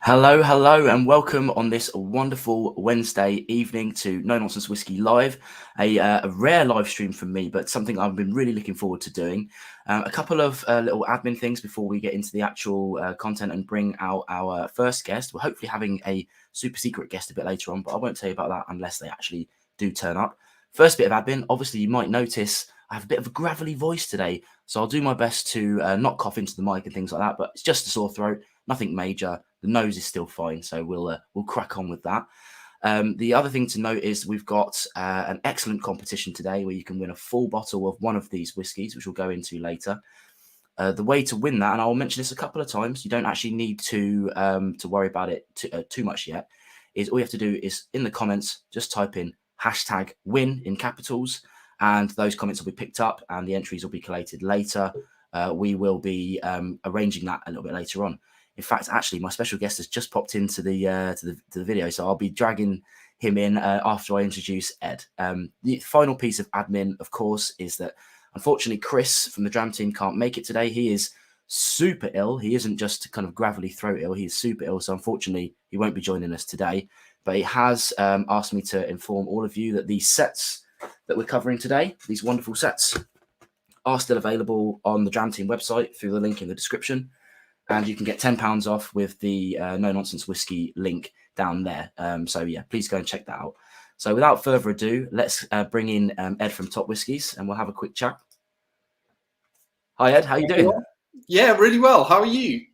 Hello, hello, and welcome on this wonderful Wednesday evening to No Nonsense Whisky Live, a rare live stream from me, but something I've been really looking forward to doing. A couple of little admin things before we get into the actual content and bring out our first guest. We're hopefully having a super secret guest a bit later on, but I won't tell you about that unless they actually do turn up. First bit of admin, obviously you might notice I have a bit of a gravelly voice today, so I'll do my best to not cough into the mic and things like that, but it's just a sore throat, nothing major. The nose is still fine, so we'll crack on with that. The other thing to note is we've got an excellent competition today where you can win a full bottle of one of these whiskies, which we'll go into later. The way to win that, and I'll mention this a couple of times, you don't actually need to worry about it too much yet, is all you have to do is in the comments, just type in #win in capitals, and those comments will be picked up and the entries will be collated later. We will be arranging that a little bit later on. In fact, actually, my special guest has just popped into the video, so I'll be dragging him in after I introduce Ed. The final piece of admin, of course, is that unfortunately Chris from the Dram Team can't make it today. He is super ill. He isn't just kind of gravelly throat ill. He's super ill, so unfortunately he won't be joining us today. But he has asked me to inform all of you that these sets that we're covering today, these wonderful sets, are still available on the Dram Team website through the link in the description. And you can get £10 off with the No Nonsense Whisky link down there. So yeah, please go and check that out. So without further ado, let's bring in Ed from TopWhiskies and we'll have a quick chat. Hi Ed, how you doing? Yeah, really well. How are you?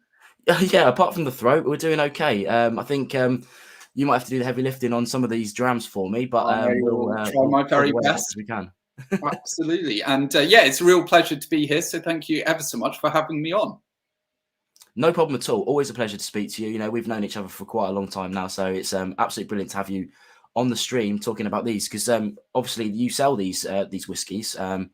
Yeah, apart from the throat, we're doing okay. I think you might have to do the heavy lifting on some of these drams for me, but we'll try my very best as we can. Absolutely. And yeah, it's a real pleasure to be here. So thank you ever so much for having me on. No problem at all. Always a pleasure to speak to you. You know, we've known each other for quite a long time now, so it's absolutely brilliant to have you on the stream talking about these because obviously you sell these whiskies, and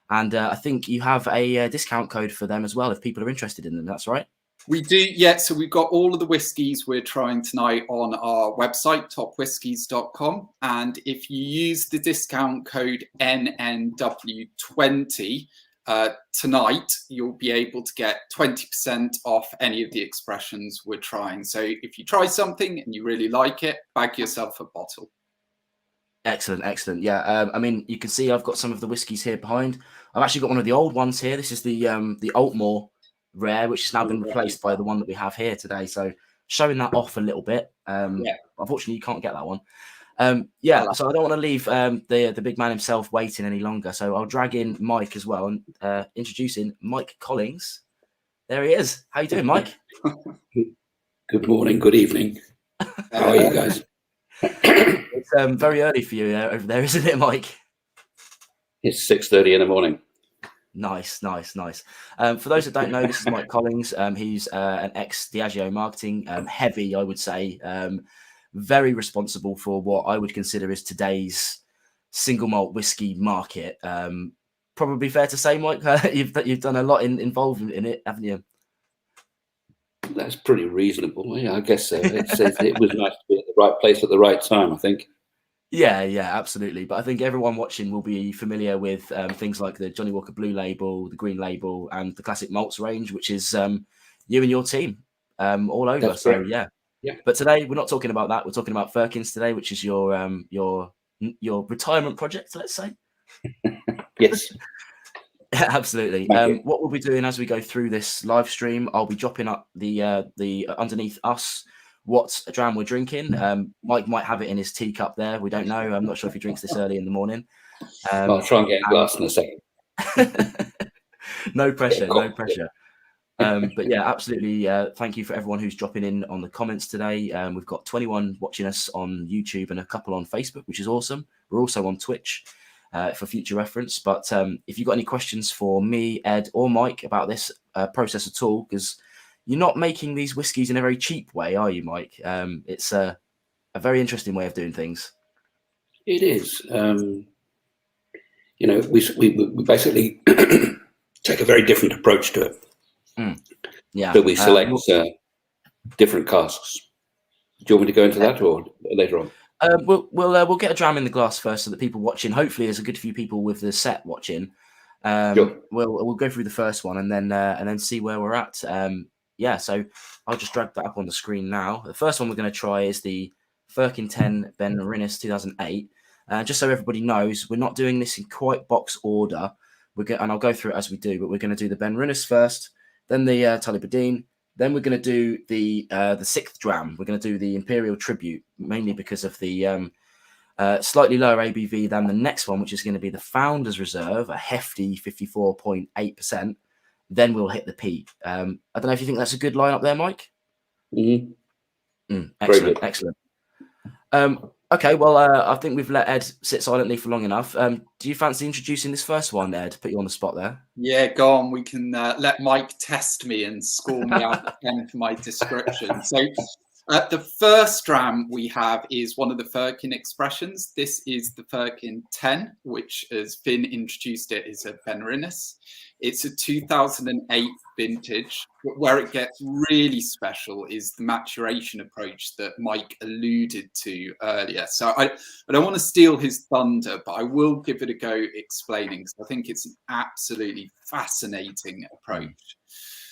I think you have a discount code for them as well if people are interested in them. That's right. We do, yeah. So we've got all of the whiskies we're trying tonight on our website, topwhiskies.com, and if you use the discount code NNW20. Tonight, you'll be able to get 20% off any of the expressions we're trying. So if you try something and you really like it, bag yourself a bottle. Excellent, excellent. Yeah, I mean, you can see I've got some of the whiskies here behind. I've actually got one of the old ones here. This is the Altmore Rare, which has now been replaced by the one that we have here today. So showing that off a little bit. Yeah. Unfortunately, you can't get that one. Yeah, so I don't want to leave the big man himself waiting any longer. So I'll drag in Mike as well and introducing Mike Collings. There he is. How you doing, Mike? Good morning, good evening. How are you guys? It's very early for you over there, isn't it, Mike? It's 6:30 in the morning. Nice, nice, nice. For those that don't know, this is Mike Collings. He's an ex-Diageo marketing heavy, I would say. Very responsible for what I would consider is today's single malt whiskey market. Probably fair to say, Mike, you've done a lot involved in it, haven't you? That's pretty reasonable. Yeah, I guess so. It was nice to be at the right place at the right time, I think. Yeah, absolutely. But I think everyone watching will be familiar with things like the Johnny Walker Blue Label, the Green Label, and the Classic Malts range, which is you and your team all over. That's so correct. Yeah. But today we're not talking about that. We're talking about Firkins today, which is your retirement project, let's say. Yes. Absolutely. What we'll be doing as we go through this live stream, I'll be dropping up the underneath us what dram we're drinking. Mike might have it in his teacup there. We don't know. I'm not sure if he drinks this early in the morning. I'll try and get a glass in a second. No pressure. No pressure. But yeah, absolutely. Thank you for everyone who's dropping in on the comments today. We've got 21 watching us on YouTube and a couple on Facebook, which is awesome. We're also on Twitch for future reference. But if you've got any questions for me, Ed, or Mike about this process at all, because you're not making these whiskies in a very cheap way, are you, Mike? It's a very interesting way of doing things. It is. You know, we basically take a very different approach to it. Yeah. So we select different casks. Do you want me to go into that or later on? We'll get a dram in the glass first so that people watching, hopefully there's a good few people with the set watching. Sure. We'll go through the first one and then see where we're at. yeah, so I'll just drag that up on the screen now. The first one we're going to try is the Firkin Ten Benrinnes 2008. Just so everybody knows, we're not doing this in quite box order. And I'll go through it as we do, but we're going to do the Benrinnes first, then the Tullibardine, then we're going to do the 6th dram. We're going to do the Imperial Tribute, mainly because of the slightly lower ABV than the next one, which is going to be the Founders Reserve, a hefty 54.8%. Then we'll hit the peat. I don't know if you think that's a good lineup there, Mike. Excellent, excellent. Okay, well, I think we've let Ed sit silently for long enough. Do you fancy introducing this first one, Ed? Put you on the spot there. Yeah, go on. We can let Mike test me and score me out of 10 for my description. So the first dram we have is one of the Firkin expressions. This is the Firkin Ten, which has been introduced. It is a Benrinnes. It's a 2008 vintage. Where it gets really special is the maturation approach that Mike alluded to earlier. So I don't want to steal his thunder, but I will give it a go explaining, because I think it's an absolutely fascinating approach.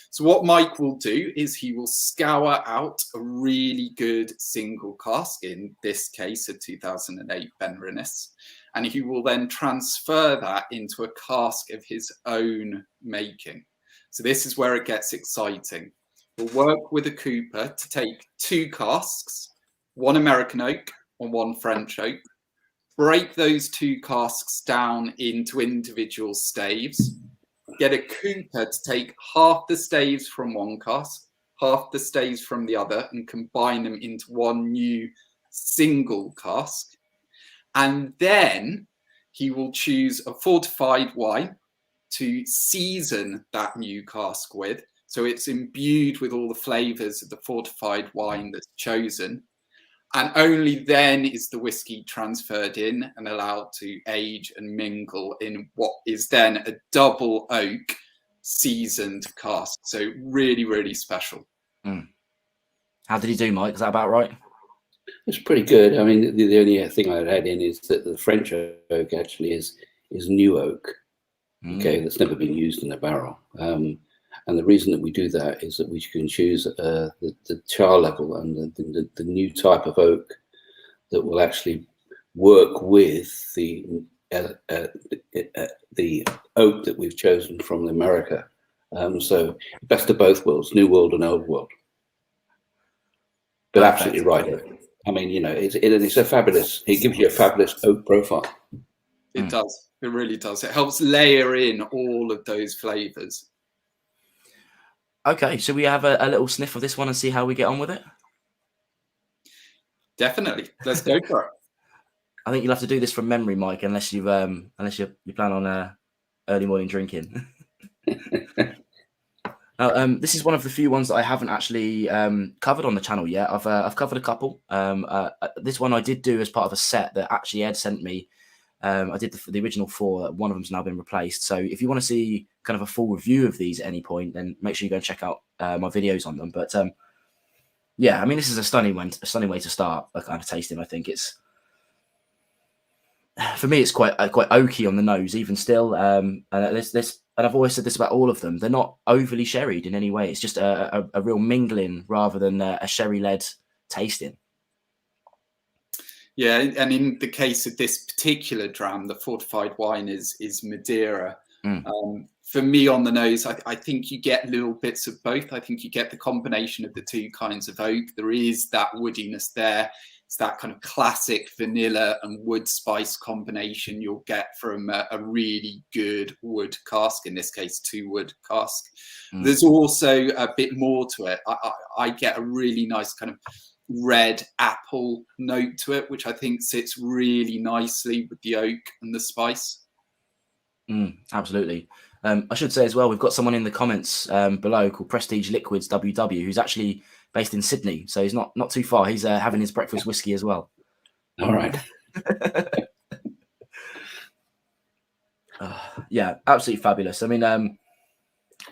So what Mike will do is he will scour out a really good single cask, in this case a 2008 Benrinnes, and he will then transfer that into a cask of his own making. So this is where it gets exciting. We'll work with a cooper to take 2 casks, 1 American oak and 1 French oak, break those 2 casks down into individual staves, get a cooper to take half the staves from one cask, half the staves from the other, and combine them into one new single cask. And then he will choose a fortified wine to season that new cask with. So it's imbued with all the flavors of the fortified wine that's chosen. And only then is the whiskey transferred in and allowed to age and mingle in what is then a double oak seasoned cask. So really, really special. How did he do, Mike? Is that about right? It's pretty good. I mean, the only thing I'd add in is that the French oak actually is new oak, okay, that's never been used in a barrel. And the reason that we do that is that we can choose the char level and the new type of oak that will actually work with the oak that we've chosen from America. So best of both worlds, New World and Old World. But absolutely right. I mean, you know, it's a fabulous, it gives you a fabulous oak profile. It does. It really does. It helps layer in all of those flavors. Okay, should we have a little sniff of this one and see how we get on with it? Definitely. Let's go for it. I think you'll have to do this from memory, Mike, unless you plan on early morning drinking. Now, this is one of the few ones that I haven't actually covered on the channel yet. I've covered a couple. This one I did do as part of a set that actually Ed sent me. I did the original 4. One of them's now been replaced. So if you want to see kind of a full review of these at any point, then make sure you go and check out my videos on them. But yeah, I mean, this is a stunning way to start a kind of tasting. I think it's, for me, it's quite oaky on the nose, even still. And I've always said this about all of them. They're not overly sherried in any way. It's just a real mingling rather than a sherry-led tasting. Yeah, and in the case of this particular dram, the fortified wine is Madeira. For me, on the nose, I think you get little bits of both. I think you get the combination of the 2 kinds of oak. There is that woodiness there. It's that kind of classic vanilla and wood spice combination you'll get from a really good wood cask, in this case, 2 wood cask. There's also a bit more to it. I get a really nice kind of red apple note to it, which I think sits really nicely with the oak and the spice. Absolutely. I should say as well, we've got someone in the comments below called Prestige Liquids WW, who's actually based in Sydney, so he's not too far. He's having his breakfast whiskey as well. All right. Yeah, absolutely fabulous. I mean,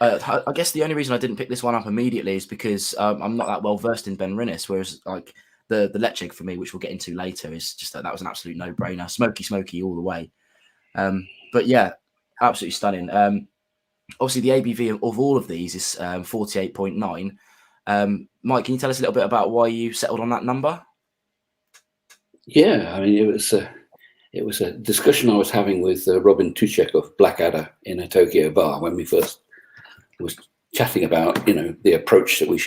I guess the only reason I didn't pick this one up immediately is because I'm not that well versed in Benrinnes, whereas like the Lechig for me, which we'll get into later, is just that was an absolute no-brainer. Smoky all the way. But yeah, absolutely stunning. Obviously, the ABV of all of these is 48.9. Mike, can you tell us a little bit about why you settled on that number? Yeah, I mean, it was a discussion I was having with Robin Tuchek of Blackadder in a Tokyo bar when we first was chatting about, the approach that you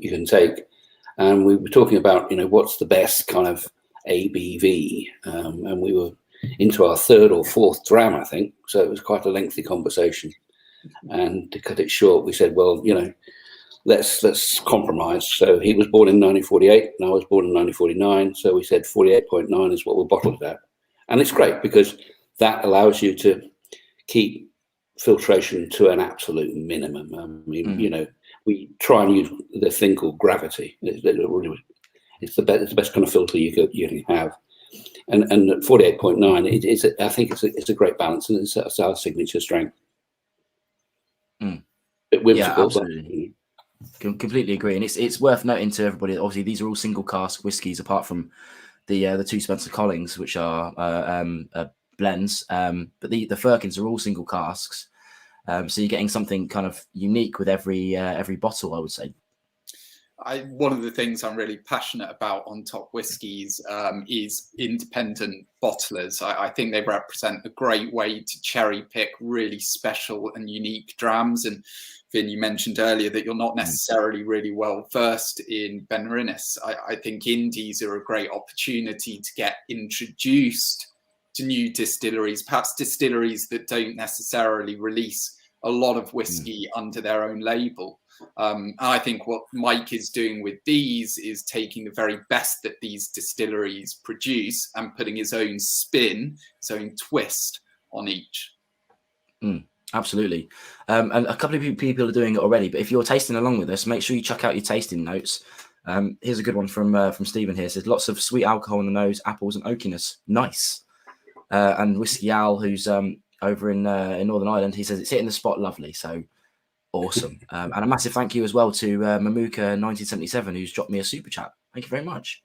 can take, and we were talking about, what's the best kind of ABV, and we were into our third or fourth dram, I think. So it was quite a lengthy conversation, and to cut it short, we said, well, let's compromise. So he was born in 1948 and I was born in 1949. So we said 48.9 is what we'll bottle it at. And it's great because that allows you to keep filtration to an absolute minimum. I mean, we try and use the thing called gravity. It's the best kind of filter you can have. And at 48.9, I think it's a great balance, and it's our signature strength. Bit whimsical, yeah, absolutely. Completely agree, and it's worth noting to everybody. Obviously, these are all single cask whiskies, apart from the two Spencer Collings, which are blends. But the Firkins are all single casks, so you're getting something kind of unique with every bottle, I would say. One of the things I'm really passionate about on TopWhiskies is independent bottlers. I think they represent a great way to cherry pick really special and unique drams. And Finn, you mentioned earlier that you're not necessarily really well versed in Benrinnes. I think indies are a great opportunity to get introduced to new distilleries, perhaps distilleries that don't necessarily release a lot of whiskey under their own label. I think what Mike is doing with these is taking the very best that these distilleries produce and putting his own spin, his own twist on each. Absolutely. And a couple of people are doing it already, but if you're tasting along with us, make sure you check out your tasting notes. Here's a good one from Stephen here. It says lots of sweet alcohol in the nose, apples and oakiness. Nice. And Whiskey Owl, who's over in Northern Ireland, he says it's hitting the spot lovely. So awesome. And a massive thank you as well to Mamuka 1977, who's dropped me a super chat. Thank you very much.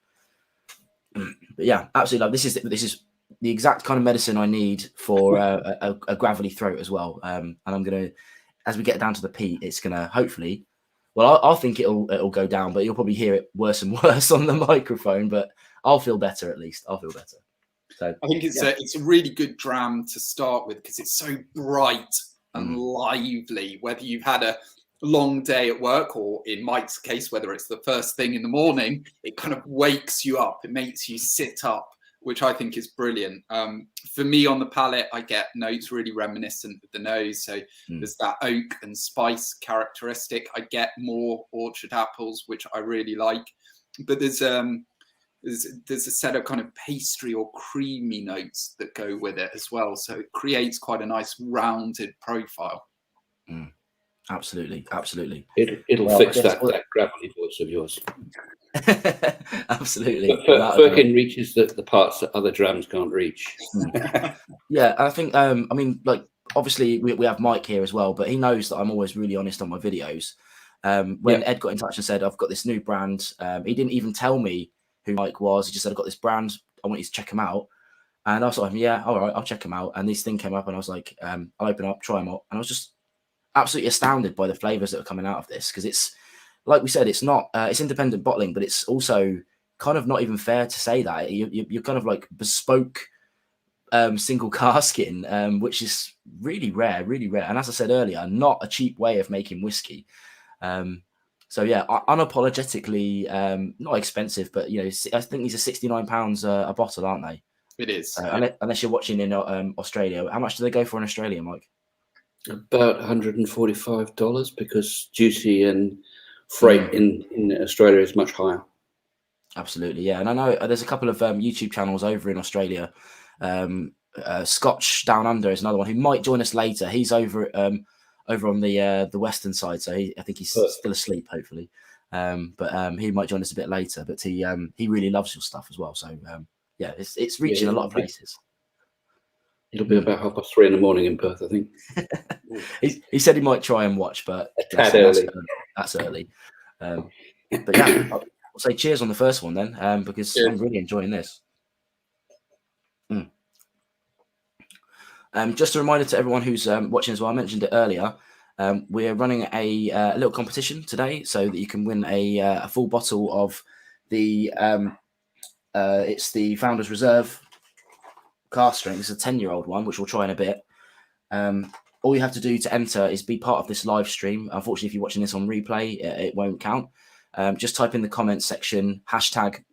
But yeah, absolutely love. This is the exact kind of medicine I need for a gravelly throat as well. And I'm gonna, as we get down to the peat, it's gonna hopefully, well, I'll think it'll go down, but you'll probably hear it worse and worse on the microphone. But I'll feel better at least. I'll feel better. So I think it's a really good dram to start with because it's so bright and lively, whether you've had a long day at work or in Mike's case, whether it's the first thing in the morning, it kind of wakes you up. It makes you sit up, which I think is brilliant. For me on the palate, I get notes really reminiscent of the nose. So there's that oak and spice characteristic. I get more orchard apples, which I really like. But there's a set of kind of pastry or creamy notes that go with it as well. So it creates quite a nice rounded profile. Absolutely. It'll fix that gravelly voice of yours. Absolutely. Firkin reaches the parts that other drams can't reach. Yeah, I think, I mean, like, obviously we have Mike here as well, but he knows that I'm always really honest on my videos. When Ed got in touch and said, I've got this new brand, he didn't even tell me who Mike was. He just said, I've got this brand, I want you to check them out. And I was like, yeah, all right, I'll check them out. And this thing came up and I was like, I'll open up, try them out. And I was just absolutely astounded by the flavors that are coming out of this. Because it's, like we said, it's not, it's independent bottling, but it's also kind of not even fair to say that. You're kind of like bespoke single casking, which is really rare. And as I said earlier, not a cheap way of making whiskey. So yeah, unapologetically not expensive, but I think these are £69 a bottle, aren't they? It is. Unless you're watching in Australia. How much do they go for in Australia, Mike? About $145 because duty and freight in Australia is much higher. Absolutely, yeah. And I know there's a couple of YouTube channels over in Australia. Scotch Down Under is another one who might join us later. He's over on the western side, so I think he's still asleep, hopefully. But he might join us a bit later. But he really loves your stuff as well. So yeah, it's reaching a lot of places. It'll be about 3:30 in the morning in Perth, I think. he said he might try and watch, but that's early. That's early. But yeah, I'll say cheers on the first one then, because I'm really enjoying this. Just a reminder to everyone who's watching as well, I mentioned it earlier, we're running a little competition today so that you can win a full bottle of the, it's the Founders Reserve cask strength. It's a 10-year-old one, which we'll try in a bit. All you have to do to enter is be part of this live stream. Unfortunately, if you're watching this on replay, it won't count. Just type in the comments section,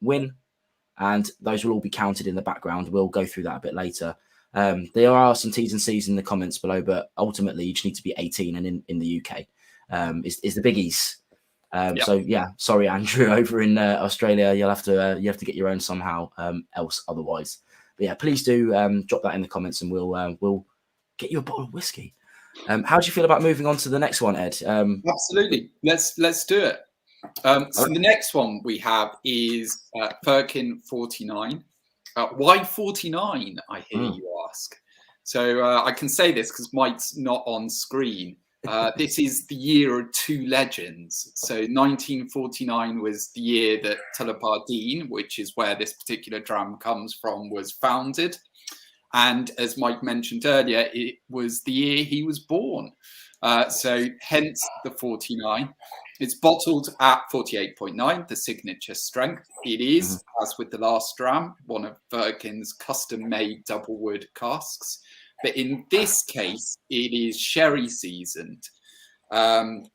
#win, and those will all be counted in the background. We'll go through that a bit later. There are some T's and C's in the comments below, but ultimately you just need to be 18 and in the UK is the biggies. Yep. So yeah, sorry, Andrew, over in Australia, you'll have to get your own somehow else otherwise. But yeah, please do drop that in the comments, and we'll get you a bottle of whiskey. How do you feel about moving on to the next one, Ed? Absolutely, let's do it. So the next one we have is Firkin 49. Why 49? I hear you ask. So I can say this because Mike's not on screen. This is the year of two legends. So 1949 was the year that Tullibardine, which is where this particular dram comes from, was founded. And as Mike mentioned earlier, it was the year he was born. So hence the 49. It's bottled at 48.9, the signature strength. It is, as with the last dram, one of Firkin's custom-made double wood casks. But in this case, it is sherry seasoned. But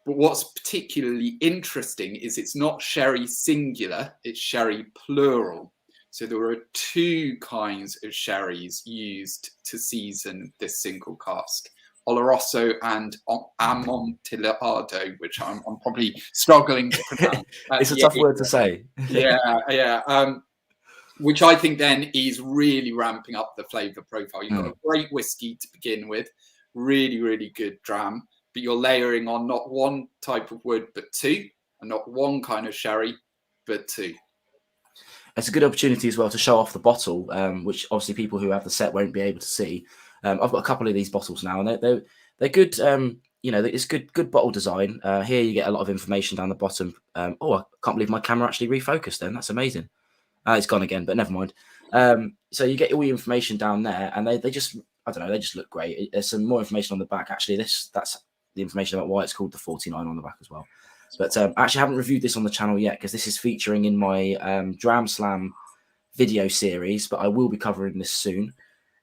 what's particularly interesting is it's not sherry singular, it's sherry plural. So there are two kinds of sherries used to season this single cask. Oloroso and Amontillado, which I'm probably struggling to pronounce. It's a tough word to say. yeah. Which I think then is really ramping up the flavour profile. You've got a great whiskey to begin with, really, really good dram, but you're layering on not one type of wood, but two, and not one kind of sherry, but two. It's a good opportunity as well to show off the bottle, which obviously people who have the set won't be able to see. I've got a couple of these bottles now, and they're good. It's good bottle design. Here you get a lot of information down the bottom. I can't believe my camera actually refocused. Then that's amazing. It's gone again, but never mind. So you get all your information down there, and they just, I don't know, they just look great. There's some more information on the back. Actually, that's the information about why it's called the 49 on the back as well. But I actually haven't reviewed this on the channel yet because this is featuring in my Dram Slam video series, but I will be covering this soon.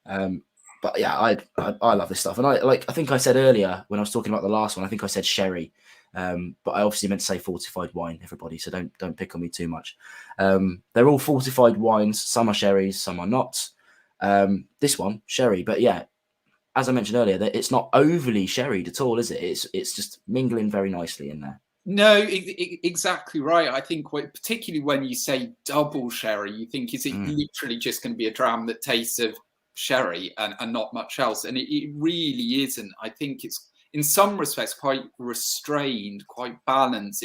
But yeah, I love this stuff, and I think I said earlier when I was talking about the last one, I think I said sherry, but I obviously meant to say fortified wine, everybody. So don't pick on me too much. They're all fortified wines. Some are sherries, some are not. This one sherry, but yeah, as I mentioned earlier, that it's not overly sherried at all, is it? It's just mingling very nicely in there. No, exactly right. I think particularly when you say double sherry, you think, is it literally just going to be a dram that tastes of sherry and not much else? And it really isn't. I think it's in some respects quite restrained, quite balanced.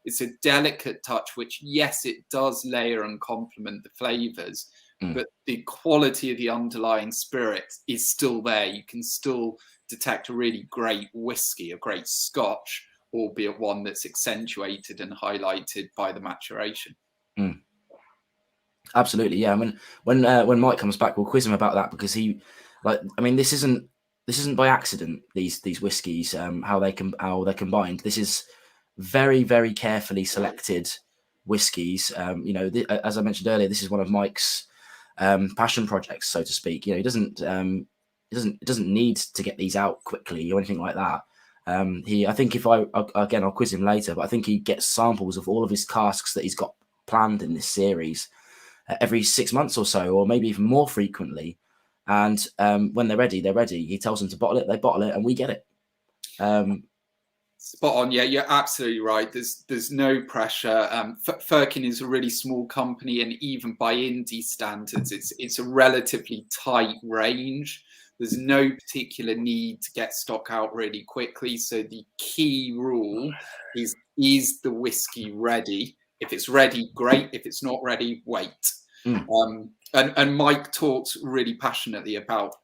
It's a delicate touch, which yes, it does layer and complement the flavors, but the quality of the underlying spirit is still there. You can still detect a really great whiskey, a great Scotch, albeit one that's accentuated and highlighted by the maturation. Absolutely, yeah. When Mike comes back, we'll quiz him about that, because this isn't by accident. These whiskies, how they're combined. This is very, very carefully selected whiskies. As I mentioned earlier, this is one of Mike's passion projects, so to speak. He doesn't need to get these out quickly or anything like that. I think I'll quiz him later, but I think he gets samples of all of his casks that he's got planned in this series every 6 months or so, or maybe even more frequently. And when they're ready, they're ready. He tells them to bottle it, they bottle it, and we get it. Spot on. Yeah, you're absolutely right. There's no pressure. Firkin is a really small company, and even by indie standards, it's a relatively tight range. There's no particular need to get stock out really quickly. So the key rule is the whiskey ready? If it's ready, great. If it's not ready, wait. And Mike talks really passionately about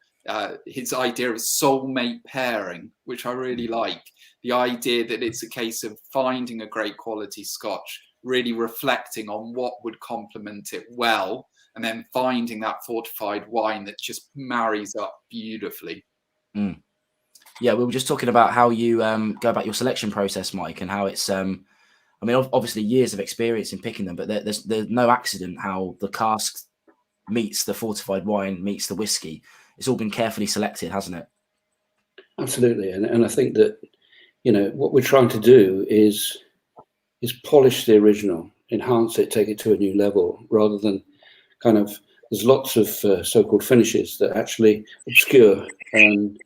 his idea of soulmate pairing, which I really like. The idea that it's a case of finding a great quality Scotch, really reflecting on what would complement it well, and then finding that fortified wine that just marries up beautifully. Yeah, we were just talking about how you go about your selection process, Mike, and how it's I mean, obviously years of experience in picking them, but there's no accident how the cask meets the fortified wine, meets the whiskey. It's all been carefully selected, hasn't it? Absolutely. And I think that, what we're trying to do is polish the original, enhance it, take it to a new level, rather than there's lots of so-called finishes that actually obscure and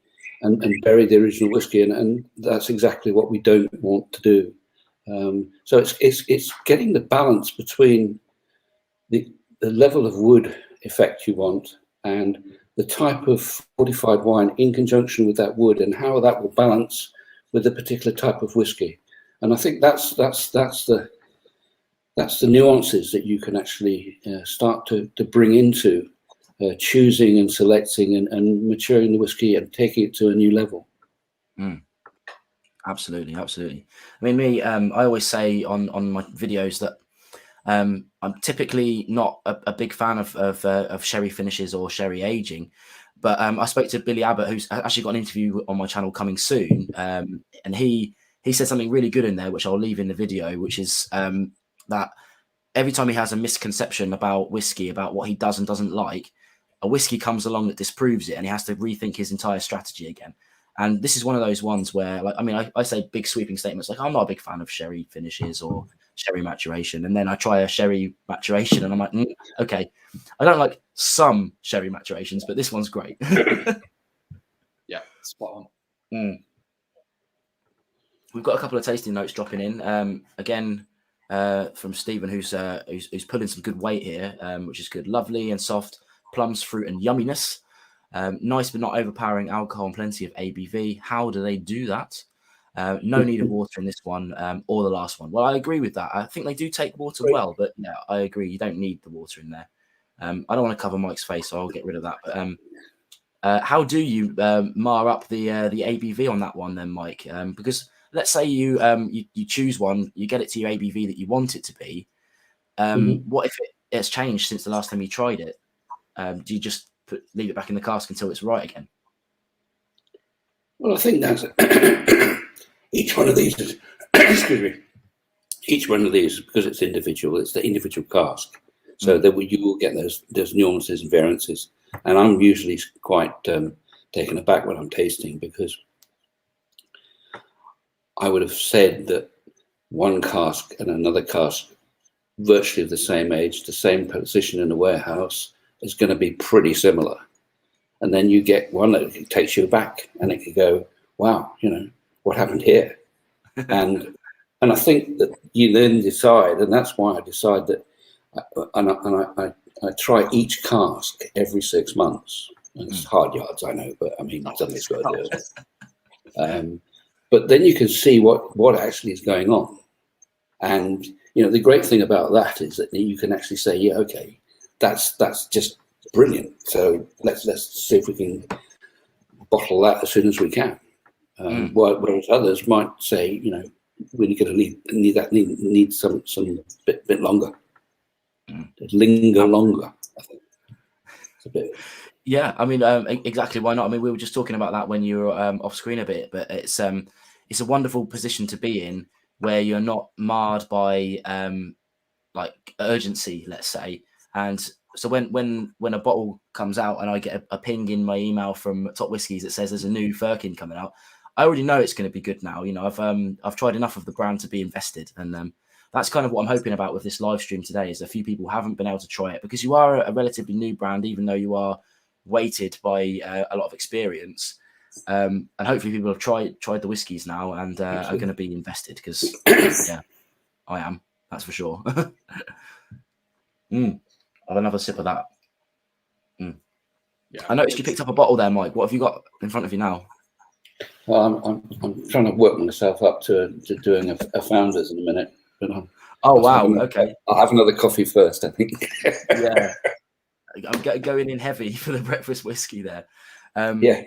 bury the original whiskey. And that's exactly what we don't want to do. So it's getting the balance between the level of wood effect you want and the type of fortified wine in conjunction with that wood, and how that will balance with a particular type of whiskey. And I think that's the nuances that you can actually start to bring into choosing and selecting and maturing the whiskey and taking it to a new level. Absolutely. I mean, I always say on my videos that I'm typically not a big fan of sherry finishes or sherry aging, but I spoke to Billy Abbott, who's actually got an interview on my channel coming soon, and he said something really good in there, which I'll leave in the video, which is that every time he has a misconception about whiskey, about what he does and doesn't like, a whiskey comes along that disproves it, and he has to rethink his entire strategy again. And this is one of those ones where, I say big sweeping statements like, I'm not a big fan of sherry finishes or sherry maturation. And then I try a sherry maturation and I'm like, okay, I don't like some sherry maturations, but this one's great. Yeah, spot on. We've got a couple of tasting notes dropping in. Again, from Stephen, who's pulling some good weight here, which is good. Lovely and soft plums, fruit, and yumminess. Nice but not overpowering alcohol and plenty of ABV. How do they do that? No need of water in this one or the last one. Well, I agree with that. I think they do take water well, but yeah, I agree. You don't need the water in there. I don't want to cover Mike's face, so I'll get rid of that. But how do you mar up the ABV on that one then, Mike? Because let's say you choose one, you get it to your ABV that you want it to be. What if it's changed since the last time you tried it? Do you just leave it back in the cask until it's right again? Well, I think that's each one of these is excuse me. Each one of these, because it's individual, it's the individual cask. So that you will get those nuances and variances. And I'm usually quite taken aback when I'm tasting, because I would have said that one cask and another cask, virtually of the same age, the same position in the warehouse, is going to be pretty similar. And then you get one that takes you back, and it could go, wow, what happened here? and I think that you then decide, and that's why I decide that, I try each cask every 6 months. And it's hard yards, I know, but I mean, somebody's got to do it. But then you can see what actually is going on. And, the great thing about that is that you can actually say, yeah, okay, that's just brilliant. So let's see if we can bottle that as soon as we can. Whereas others might say, we're going to need some bit longer, linger longer. I think it's a bit. Yeah, I mean, exactly. Why not? I mean, we were just talking about that when you were off screen a bit, but it's a wonderful position to be in, where you're not marred by like urgency, let's say. And so when a bottle comes out and I get a ping in my email from TopWhiskies that says there's a new Firkin coming out, I already know it's going to be good now. I've tried enough of the brand to be invested, and that's kind of what I'm hoping about with this live stream today. Is a few people haven't been able to try it, because you are a relatively new brand, even though you are weighted by a lot of experience. And hopefully people have tried the whiskies now and are going to be invested, because yeah, I am. That's for sure. I'll have another sip of that. Yeah, I noticed you picked up a bottle there, Mike. What have you got in front of you now? Well, I'm trying to work myself up to doing a founders in a minute. But okay. I'll have another coffee first, I think. Yeah, I'm going in heavy for the breakfast whiskey there. Yeah,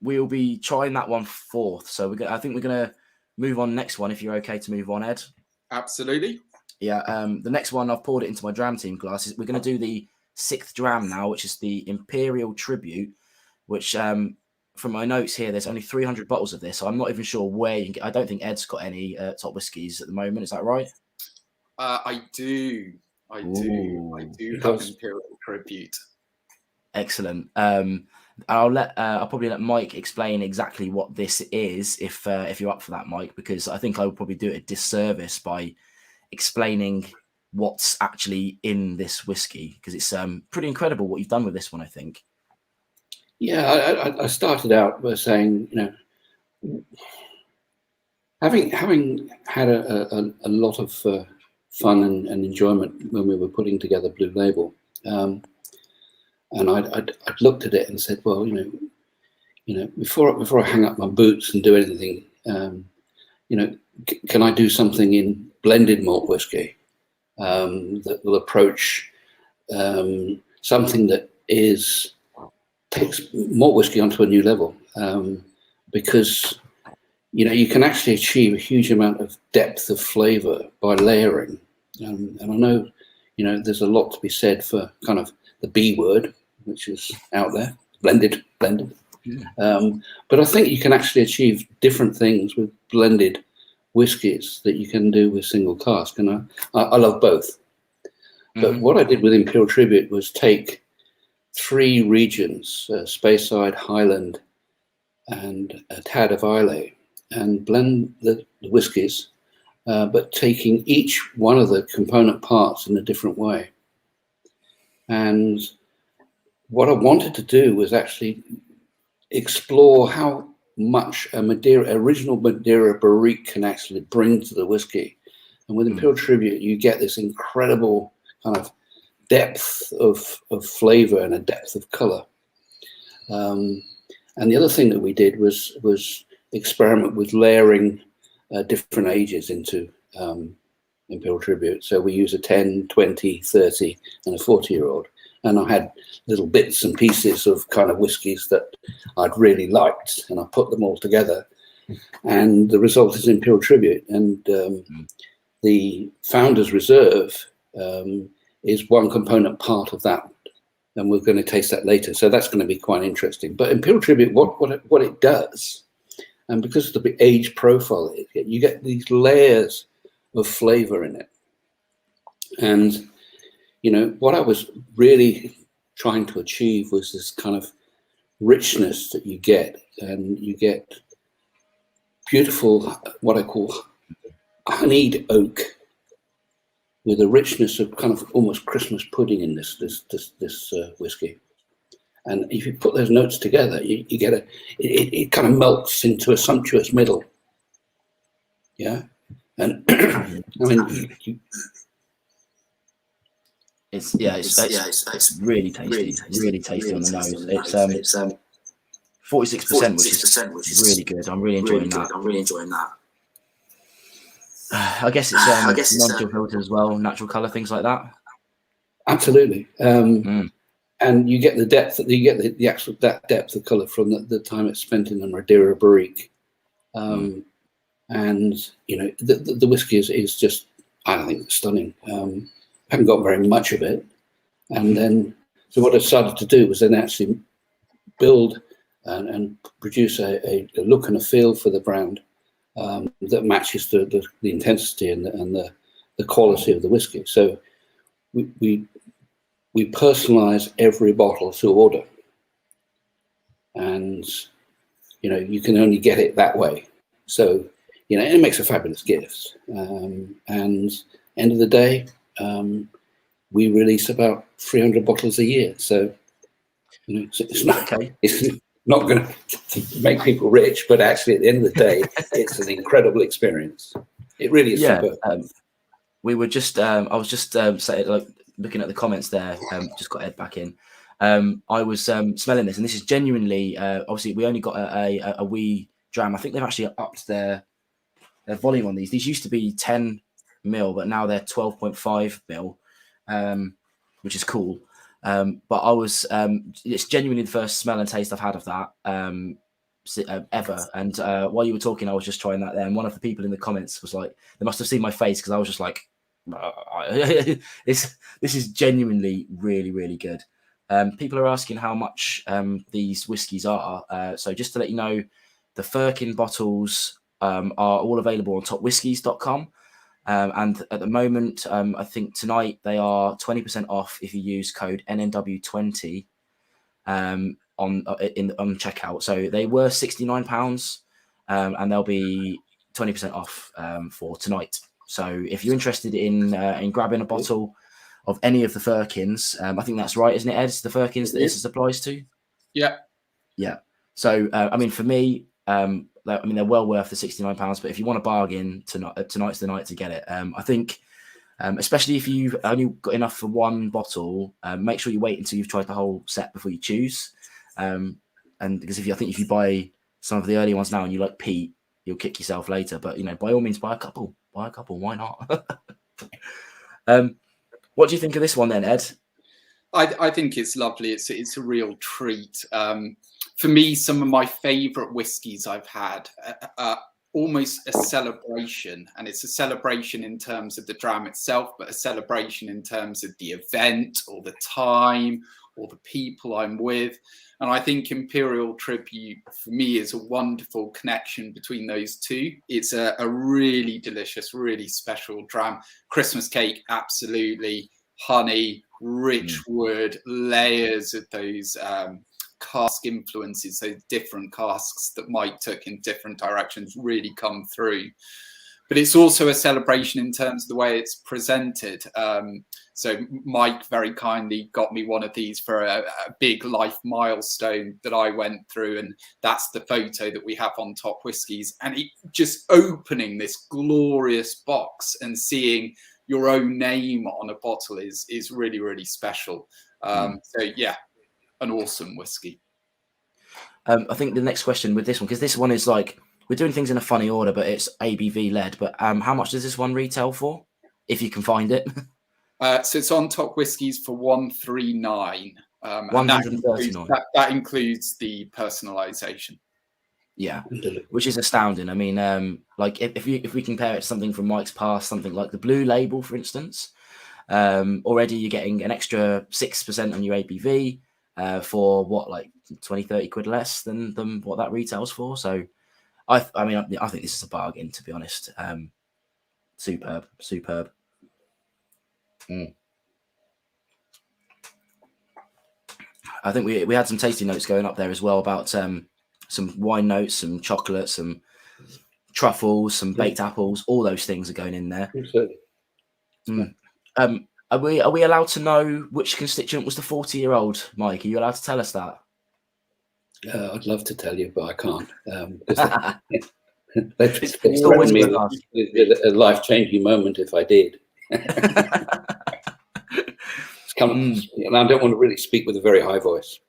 we'll be trying that one fourth. So I think we're going to move on next one, if you're okay to move on, Ed. Absolutely. Yeah. The next one, I've poured it into my Dram Team glasses. We're going to do the 6th dram now, which is the Imperial Tribute, which from my notes here, there's only 300 bottles of this. So I'm not even sure where you can get. I don't think Ed's got any TopWhiskies at the moment. Is that right? I do. I do have Imperial Tribute. Excellent. I'll probably let Mike explain exactly what this is if you're up for that, Mike, because I think I would probably do it a disservice by explaining what's actually in this whiskey, because it's pretty incredible what you've done with this one, I think. Yeah, I started out by saying, having had a lot of fun and enjoyment when we were putting together Blue Label, and I'd looked at it and said, well, before I hang up my boots and do anything, can I do something in blended malt whiskey that will approach something that takes malt whiskey onto a new level, because you can actually achieve a huge amount of depth of flavour by layering, and I know there's a lot to be said for kind of the B word, which is out there, blended. But I think you can actually achieve different things with blended whiskies that you can do with single cask, and I love both. But what I did with Imperial Tribute was take 3 regions, Speyside, Highland, and a tad of Islay, and blend the whiskies, but taking each one of the component parts in a different way. And what I wanted to do was actually explore how much original Madeira barrique can actually bring to the whiskey. And with Imperial Tribute, you get this incredible kind of depth of flavor and a depth of color. And the other thing that we did was experiment with layering different ages into Imperial Tribute. So we use a 10, 20, 30, and a 40-year-old. And I had little bits and pieces of kind of whiskies that I'd really liked, and I put them all together. And the result is Imperial Tribute. And the Founder's Reserve is one component part of that. And we're going to taste that later. So that's going to be quite interesting. But Imperial Tribute, what it does, and because of the age profile, you get these layers of flavor in it. And what I was really trying to achieve was this kind of richness that you get, and you get beautiful, what I call honeyed oak, with a richness of kind of almost Christmas pudding in this whiskey. And if you put those notes together, you get it kind of melts into a sumptuous middle. Yeah, and I mean. It's really tasty, really tasty on the nose. It's 46%, which is really good. I'm really enjoying that. I guess it's non-chill filter as well, natural color, things like that. Absolutely, and you get the depth. You get the actual depth of color from the time it's spent in the Madeira barrique, and the whiskey is just, I think, stunning. Haven't got very much of it, and then so what I decided to do was then actually build and produce a look and a feel for the brand that matches the intensity and the quality of the whiskey. So we personalize every bottle to order, and you can only get it that way. So it makes a fabulous gift. And end of the day, we release about 300 bottles a year. So it's not okay. It's not going to make people rich, but actually at the end of the day, it's an incredible experience. It really is. Yeah. We were just, I was just saying, like, looking at the comments there, just got Ed back in. I was smelling this, and this is genuinely, obviously, we only got a wee dram. I think they've actually upped their volume on these. These used to be 10 mil, but now they're 12.5 mil, which is cool. But I was, it's genuinely the first smell and taste I've had of that ever. And while you were talking, I was just trying that there. And one of the people in the comments was like, they must have seen my face, because I was just like, this is genuinely really, really good. People are asking how much these whiskies are. So just to let you know, the Firkin bottles are all available on TopWhiskies.com. And at the moment, I think tonight they are 20% off if you use code NNW20 on checkout. So they were £69, and they'll be 20% off for tonight. So if you're interested in grabbing a bottle of any of the Firkins, I think that's right, isn't it, Ed? It's the Firkins that this applies to. Yeah. So I mean, for me, they're well worth the £69. But if you want a bargain, tonight's the night to get it. I think, especially if you've only got enough for one bottle, make sure you wait until you've tried the whole set before you choose. And because if you buy some of the early ones now and you like peat, you'll kick yourself later. But by all means, buy a couple. Why not? What do you think of this one then, Ed? I think it's lovely. It's a real treat. For me, some of my favourite whiskies I've had, almost a celebration. And it's a celebration in terms of the dram itself, but a celebration in terms of the event or the time or the people I'm with. And I think Imperial Tribute, for me, is a wonderful connection between those two. It's a really delicious, really special dram. Christmas cake, absolutely. Honey, rich wood, layers of those cask influences, those different casks that Mike took in different directions really come through. But it's also a celebration in terms of the way it's presented. So Mike very kindly got me one of these for a big life milestone that I went through. And that's the photo that we have on Top Whiskies. And it just opening this glorious box and seeing your own name on a bottle is really, really special. So yeah, an awesome whiskey. I think the next question with this one, because this one is like, we're doing things in a funny order, but it's ABV led. But how much does this one retail for, if you can find it? So it's on Top Whiskies for $139. $139. That includes the personalization. Yeah, which is astounding. I mean, like if we compare it to something from Mike's past, something like the Blue Label, for instance, already you're getting an extra 6% on your ABV for what, like 20-30 quid less than what that retails for. So I think this is a bargain, to be honest. Superb. I think we had some tasting notes going up there as well about some wine notes, some chocolate, some truffles, some baked apples. All those things are going in there. Are we allowed to know which constituent was the 40-year-old, Mike? Are you allowed to tell us that? I'd love to tell you, but I can't. It's always me a life-changing moment if I did. And I don't want to really speak with a very high voice.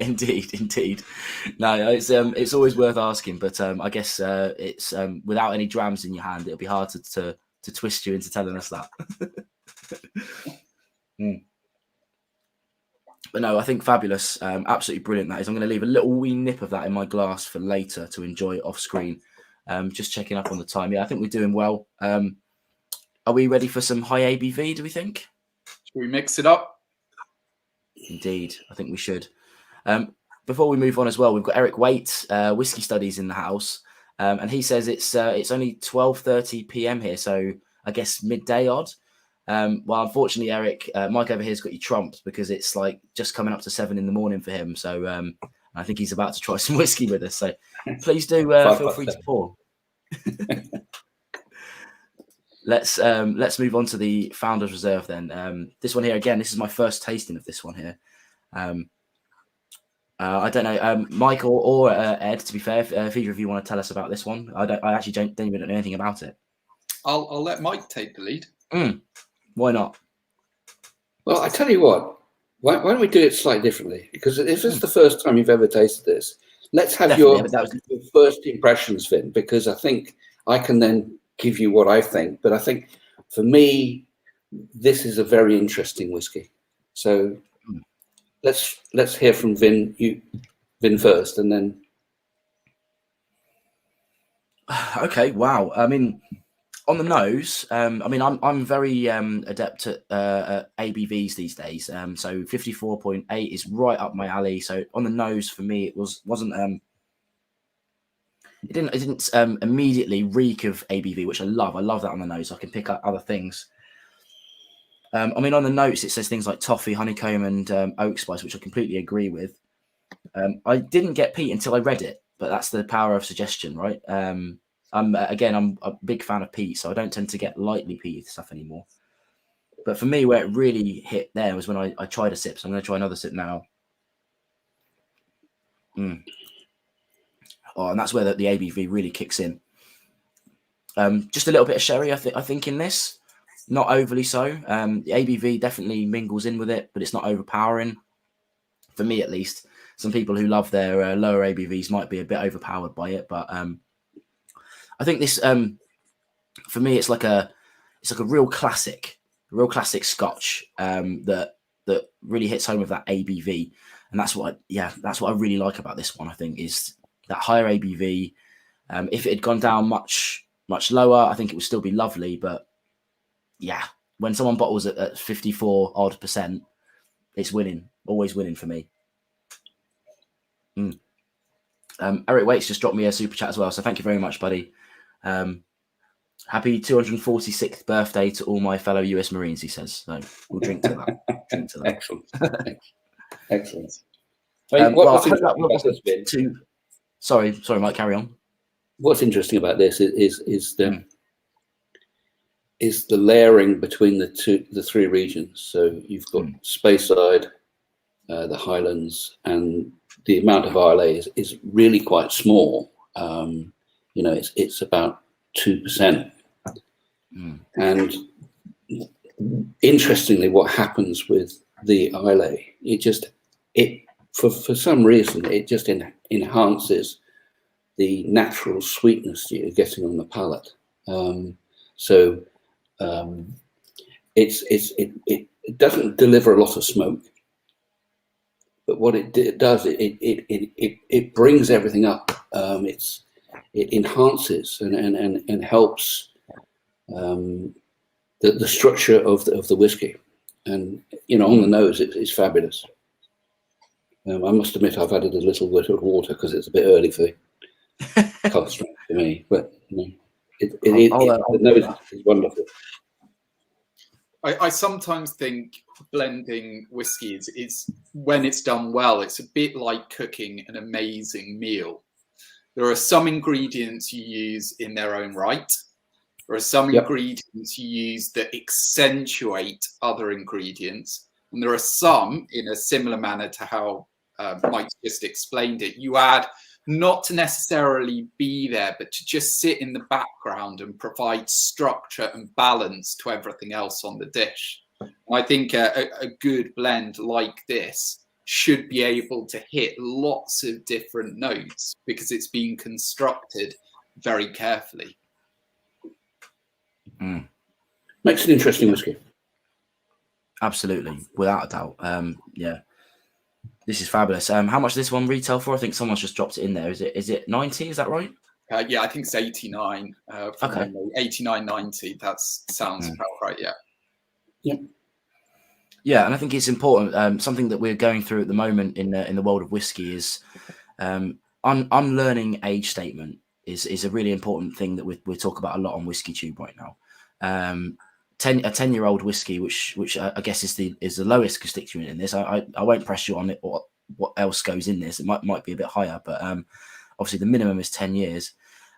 Indeed. No, it's always worth asking, but I guess it's without any drams in your hand, it'll be hard to twist you into telling us that. But no, I think fabulous, absolutely brilliant. That is. I'm going to leave a little wee nip of that in my glass for later to enjoy off screen. Just checking up on the time. Yeah, I think we're doing well. Are we ready for some high ABV? Do we think? Should we mix it up? Indeed, I think we should. Before we move on as well, we've got Eric Waite, Whiskey Studies in the house, and he says it's only 12:30 p.m. here, so I guess midday odd. Well, unfortunately, Eric, Mike over here's got you trumped because it's like just coming up to 7 a.m. for him. So I think he's about to try some whiskey with us. So please do feel free to pour. Let's move on to the Founders Reserve then. This one here again. This is my first tasting of this one here. I don't know, Mike or Ed. To be fair, if either of you want to tell us about this one, I actually don't even know anything about it. I'll let Mike take the lead. Why not? Well, I tell you what. Why don't we do it slightly differently? Because if it's the first time you've ever tasted this, let's have your first impressions, Vin. Because I think I can then give you what I think. But I think for me, this is a very interesting whiskey. So let's hear from Vin. Vin first, and then. Okay. Wow. I mean, on the nose, I mean, I'm very adept at ABVs these days. So 54.8 is right up my alley. So on the nose for me, it wasn't. It didn't immediately reek of ABV, which I love. I love that on the nose. I can pick up other things. I mean, on the notes, it says things like toffee, honeycomb, and oak spice, which I completely agree with. I didn't get peat until I read it, but that's the power of suggestion, right? I'm a big fan of peat, so I don't tend to get lightly peated stuff anymore. But for me, where it really hit there was when I tried a sip. So I'm going to try another sip now. Oh, and that's where the ABV really kicks in. Just a little bit of sherry, I think in this, not overly so. The ABV definitely mingles in with it, but it's not overpowering. For me, at least, some people who love their lower ABVs might be a bit overpowered by it, but I think this, for me, it's like a real classic Scotch that really hits home with that ABV, and that's what I really like about this one. I think is that higher ABV. If it had gone down much lower, I think it would still be lovely. But yeah, when someone bottles at 54 odd %, it's winning, always winning for me. Eric Waits just dropped me a super chat as well, so thank you very much, buddy. Happy 246th birthday to all my fellow US Marines, he says. So we'll drink to that. Excellent. Sorry, Mike, carry on. What's interesting about this is the layering between the three regions. So you've got Speyside, the Highlands, and the amount of Islay is really quite small. It's about 2%. And interestingly, what happens with the Islay, for some reason, it just enhances the natural sweetness that you're getting on the palate. It doesn't deliver a lot of smoke, but what it does, it brings everything up. It enhances and helps the structure of the whiskey, and on the nose it's fabulous. I must admit I've added a little bit of water because it's a bit early for cold strength for me, but the nose is wonderful. I sometimes think blending whiskies is, when it's done well, it's a bit like cooking an amazing meal. There are some ingredients you use in their own right. There are some ingredients you use that accentuate other ingredients. And there are some, in a similar manner to how Mike just explained it, you add not to necessarily be there, but to just sit in the background and provide structure and balance to everything else on the dish. And I think a good blend like this should be able to hit lots of different notes because it's being constructed very carefully. Makes an interesting whiskey. Absolutely, without a doubt. This is fabulous. How much does this one retail for? I think someone's just dropped it in there. Is it 90? Is that right? Yeah, I think it's 89. Okay, 89.90. That sounds about right. Yeah. Yeah, and I think it's important. Something that we're going through at the moment in the world of whiskey is unlearning age statement is a really important thing that we talk about a lot on Whiskey Tube right now. A 10-year-old whiskey, which I guess is the lowest constituent in this. I won't press you on it or what else goes in this. It might be a bit higher, but obviously the minimum is 10 years.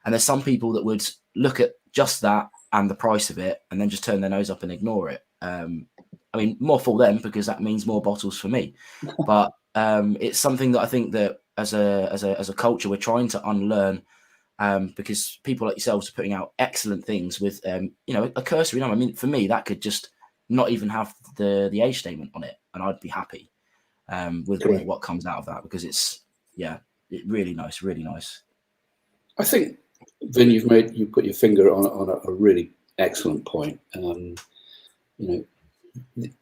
And there's some people that would look at just that and the price of it and then just turn their nose up and ignore it. I mean, more for them because that means more bottles for me. But it's something that I think that as a culture we're trying to unlearn. Because people like yourselves are putting out excellent things with, a cursory number. I mean, for me, that could just not even have the age statement on it, and I'd be happy with what comes out of that because it's really nice, really nice. I think, Vin, you've put your finger on a really excellent point.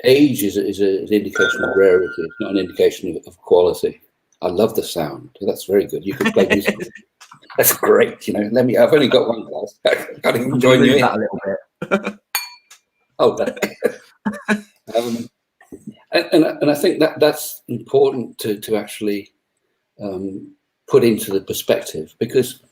Age is an indication of rarity. It's not an indication of quality. I love the sound. That's very good. You can play music. That's great. You know, I've only got one glass. I can't even join you in. That a little bit. Oh, and I think that's important to actually put into the perspective, because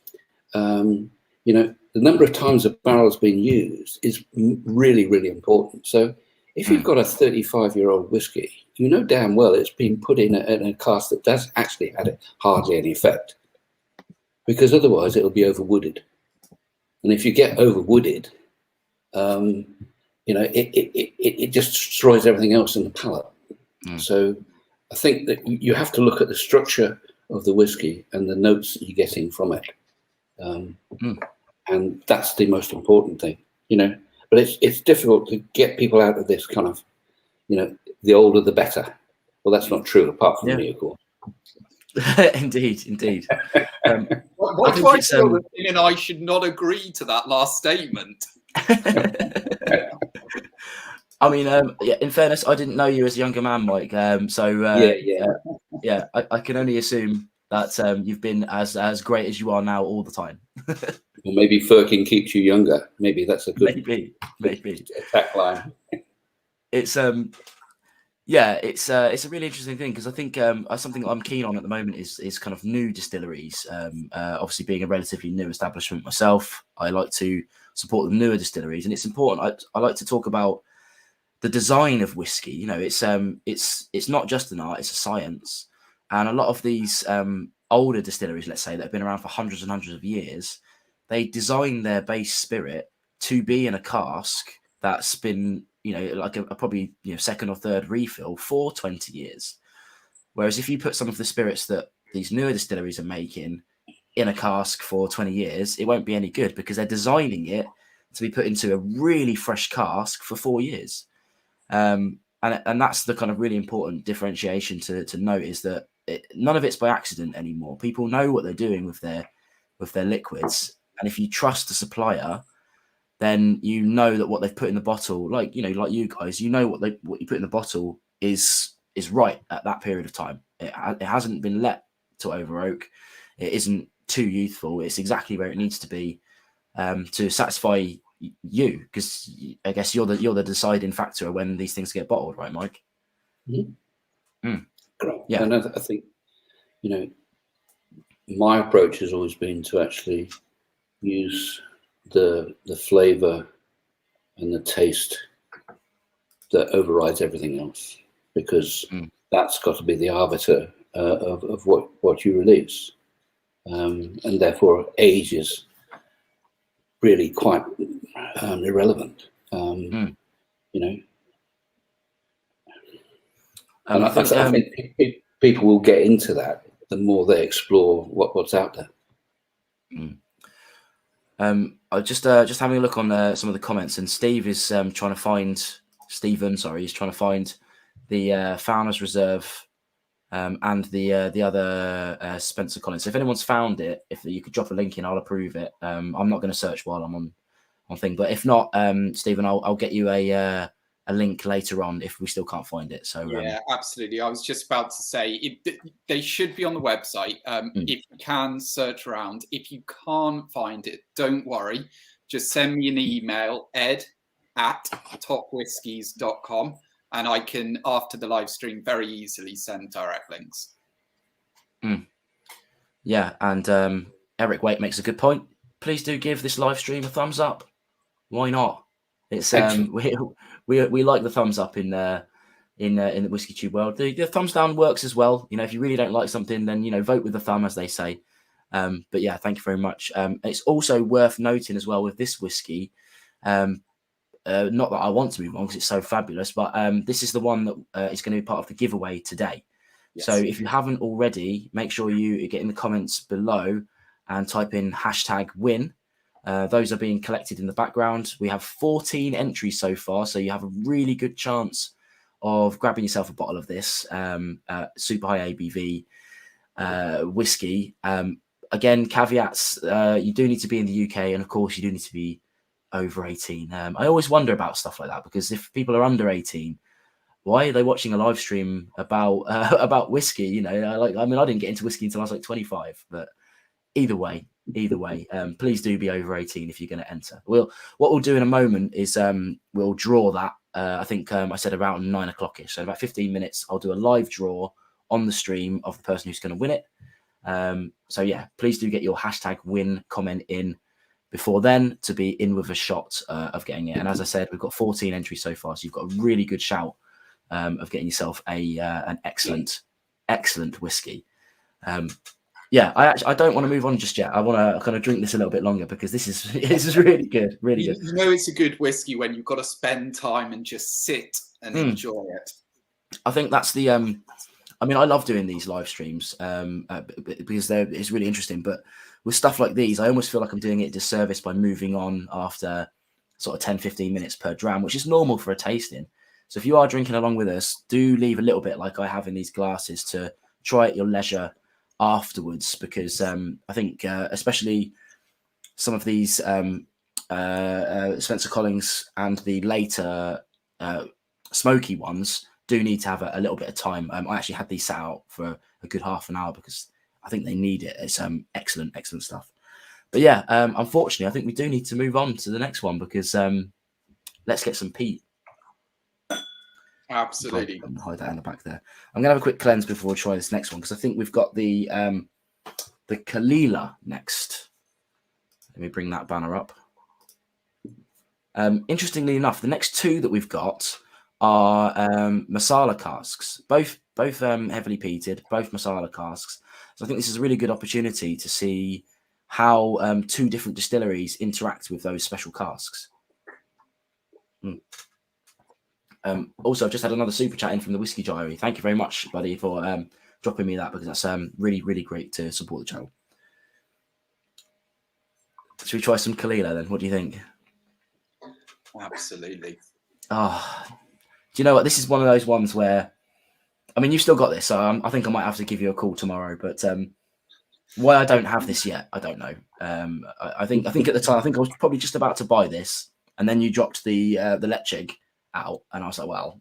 you know, the number of times a barrel's been used is really, really important. So if you've got a 35-year-old whiskey, you know damn well it's been put in a cask that does actually had hardly any effect, because otherwise it'll be overwooded. And if you get overwooded, you know, it just destroys everything else in the palate. So I think that you have to look at the structure of the whiskey and the notes that you're getting from it. And that's the most important thing, you know. But it's difficult to get people out of this kind of, you know, the older the better. Well, that's not true, apart from me, of course. Indeed. Why do I feel that Finn and I should not agree to that last statement? I mean, yeah, in fairness, I didn't know you as a younger man, Mike. Yeah, I can only assume that you've been as great as you are now all the time. Well, maybe Firkin keeps you younger. Maybe that's a good maybe attack line. It's it's a really interesting thing, because I think something I'm keen on at the moment is kind of new distilleries. Obviously, being a relatively new establishment myself, I like to support the newer distilleries, and it's important. I like to talk about the design of whiskey. You know, it's not just an art; it's a science. And a lot of these older distilleries, let's say, that have been around for hundreds and hundreds of years, they design their base spirit to be in a cask that's been, you know, like a probably, you know, second or third refill for 20 years. Whereas if you put some of the spirits that these newer distilleries are making in a cask for 20 years, it won't be any good, because they're designing it to be put into a really fresh cask for 4 years. And that's the kind of really important differentiation to note, is that none of it's by accident anymore. People know what they're doing with their liquids, and if you trust the supplier, then you know that what they've put in the bottle, like, you know, like you guys, you know what you put in the bottle is right at that period of time. It hasn't been let to over oak. It isn't too youthful. It's exactly where it needs to be to satisfy you, because I guess you're the deciding factor when these things get bottled, right, Mike? Yeah, and I think, you know, my approach has always been to actually use the flavor and the taste that overrides everything else, because that's got to be the arbiter of what you release, and therefore age is really quite irrelevant. You know, and I think people will get into that the more they explore what's out there. I just having a look on some of the comments, and Steve is trying to find he's trying to find the Founders Reserve and the other Spencer Collings. So if anyone's found it, if you could drop a link in, I'll approve it. I'm not going to search while I'm on thing, but if not, Stephen, I'll get you a link later on if we still can't find it. So yeah, absolutely. I was just about to say they should be on the website. If you can search around, if you can't find it, don't worry. Just send me an email, ed@topwhiskies.com, and I can, after the live stream, very easily send direct links. Yeah, and Eric Waite makes a good point. Please do give this live stream a thumbs up. Why not? It's we like the thumbs up in the Whiskey Tube world. The thumbs down works as well. You know, if you really don't like something, then, you know, vote with the thumb, as they say. But yeah, thank you very much. It's also worth noting as well with this whiskey, not that I want to move on because it's so fabulous, but this is the one that is going to be part of the giveaway today. Yes. So if you haven't already, make sure you get in the comments below and type in #win. Those are being collected in the background. We have 14 entries so far, so you have a really good chance of grabbing yourself a bottle of this super high ABV whiskey. Again, caveats, you do need to be in the UK, and of course you do need to be over 18. I always wonder about stuff like that, because if people are under 18, why are they watching a live stream about whiskey? You know, I didn't get into whiskey until I was like 25, but either way, please do be over 18 if you're going to enter. What we'll do in a moment is we'll draw that. I think I said around 9 o'clock-ish. So in about 15 minutes, I'll do a live draw on the stream of the person who's going to win it. So yeah, please do get your hashtag win comment in before then to be in with a shot of getting it. And as I said, we've got 14 entries so far, so you've got a really good shout of getting yourself an excellent whiskey. Yeah, I don't want to move on just yet. I want to kind of drink this a little bit longer because this is really good, really good. You know, it's a good whiskey when you've got to spend time and just sit and enjoy it. I think that's the. I mean, I love doing these live streams because it's really interesting. But with stuff like these, I almost feel like I'm doing it a disservice by moving on after sort of 10, 15 minutes per dram, which is normal for a tasting. So if you are drinking along with us, do leave a little bit like I have in these glasses to try at your leisure afterwards, because I think especially some of these Spencer Collings and the later smoky ones do need to have a little bit of time. I actually had these sat out for a good half an hour because I think they need it. It's excellent stuff. But yeah, unfortunately, I think we do need to move on to the next one because let's get some peat. Absolutely. Hide that in the back there. I'm gonna have a quick cleanse before we try this next one because I think we've got the Caol Ila next. Let me bring that banner up. Interestingly enough, the next two that we've got are Marsala casks, both heavily peated, both Marsala casks. So I think this is a really good opportunity to see how two different distilleries interact with those special casks. Also, I've just had another super chat in from the Whiskey Diary. Thank you very much, buddy, for dropping me that because that's really, really great to support the channel. Should we try some Caol Ila then? What do you think? Absolutely. Oh, do you know what? This is one of those ones where, I mean, you've still got this, so I think I might have to give you a call tomorrow. But why I don't have this yet, I don't know. I think at the time, I think I was probably just about to buy this, and then you dropped the Leipzig out, and I was like, well,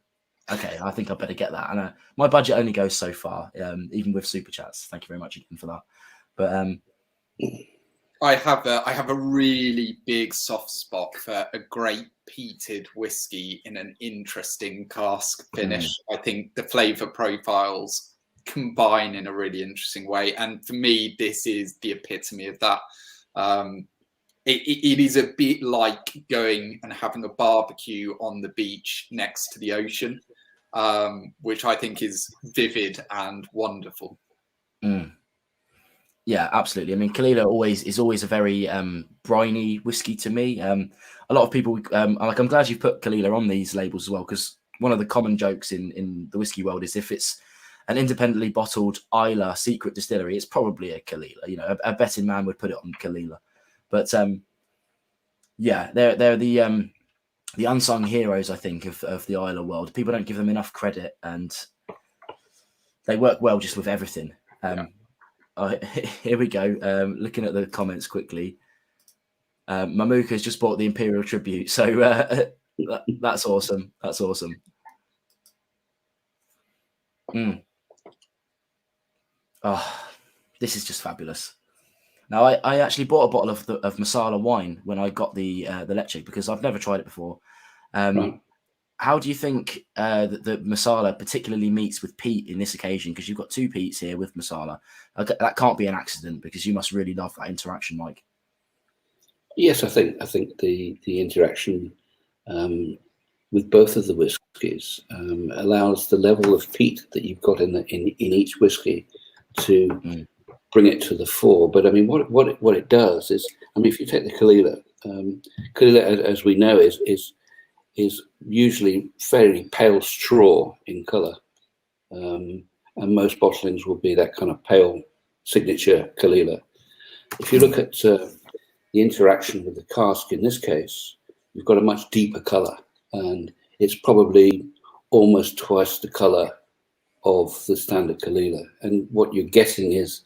okay, I think I better get that. And my budget only goes so far, even with super chats. Thank you very much again for that. But I have a really big soft spot for a great peated whiskey in an interesting cask finish. I think the flavour profiles combine in a really interesting way, and for me, this is the epitome of that. It is a bit like going and having a barbecue on the beach next to the ocean, which I think is vivid and wonderful. Yeah, absolutely. I mean, Caol Ila is always a very briny whiskey to me. A lot of people I'm glad you've put Caol Ila on these labels as well, because one of the common jokes in the whiskey world is if it's an independently bottled Islay secret distillery, it's probably a Caol Ila. You know, a betting man would put it on Caol Ila. But yeah, they're the unsung heroes, I think, of the Islay world. People don't give them enough credit, and they work well just with everything. Here we go. Looking at the comments quickly, Mamuka's just bought the Imperial Tribute, so that's awesome. That's awesome. Oh, this is just fabulous. Now, I actually bought a bottle of Marsala wine when I got the Leipzig because I've never tried it before. Right. How do you think the Marsala particularly meets with peat in this occasion? Because you've got two peats here with Marsala. That can't be an accident because you must really love that interaction, Mike. Yes, I think the interaction with both of the whiskies allows the level of peat that you've got in each whiskey to bring it to the fore. But I mean, what it does is, I mean, if you take the Caol Ila, as we know, is usually fairly pale straw in colour, and most bottlings will be that kind of pale signature Caol Ila. If you look at the interaction with the cask in this case, you've got a much deeper colour, and it's probably almost twice the colour of the standard Caol Ila. And what you're getting is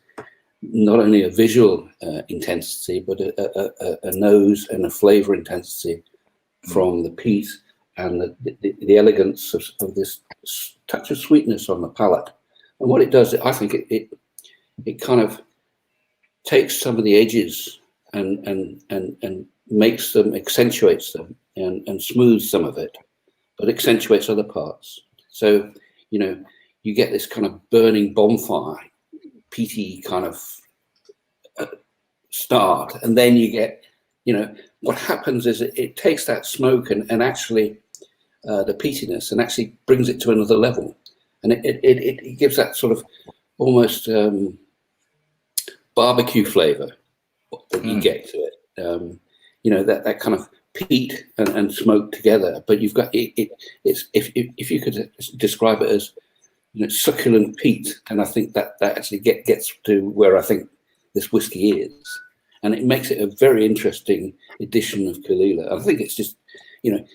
not only a visual intensity, but a nose and a flavour intensity from the peat and the elegance of this touch of sweetness on the palate. And what it does, I think it kind of takes some of the edges and makes them, accentuates them, and smooths some of it, but accentuates other parts. So, you know, you get this kind of burning bonfire, peaty kind of start, and then you get, you know, what happens is it takes that smoke and actually the peatiness and actually brings it to another level, and it gives that sort of almost barbecue flavor that you get to it. You know, that kind of peat and smoke together, but you've got it's if you could describe it as, you know, succulent peat, and I think that actually gets to where I think this whiskey is, and it makes it a very interesting edition of Caol Ila. I think it's just, you know,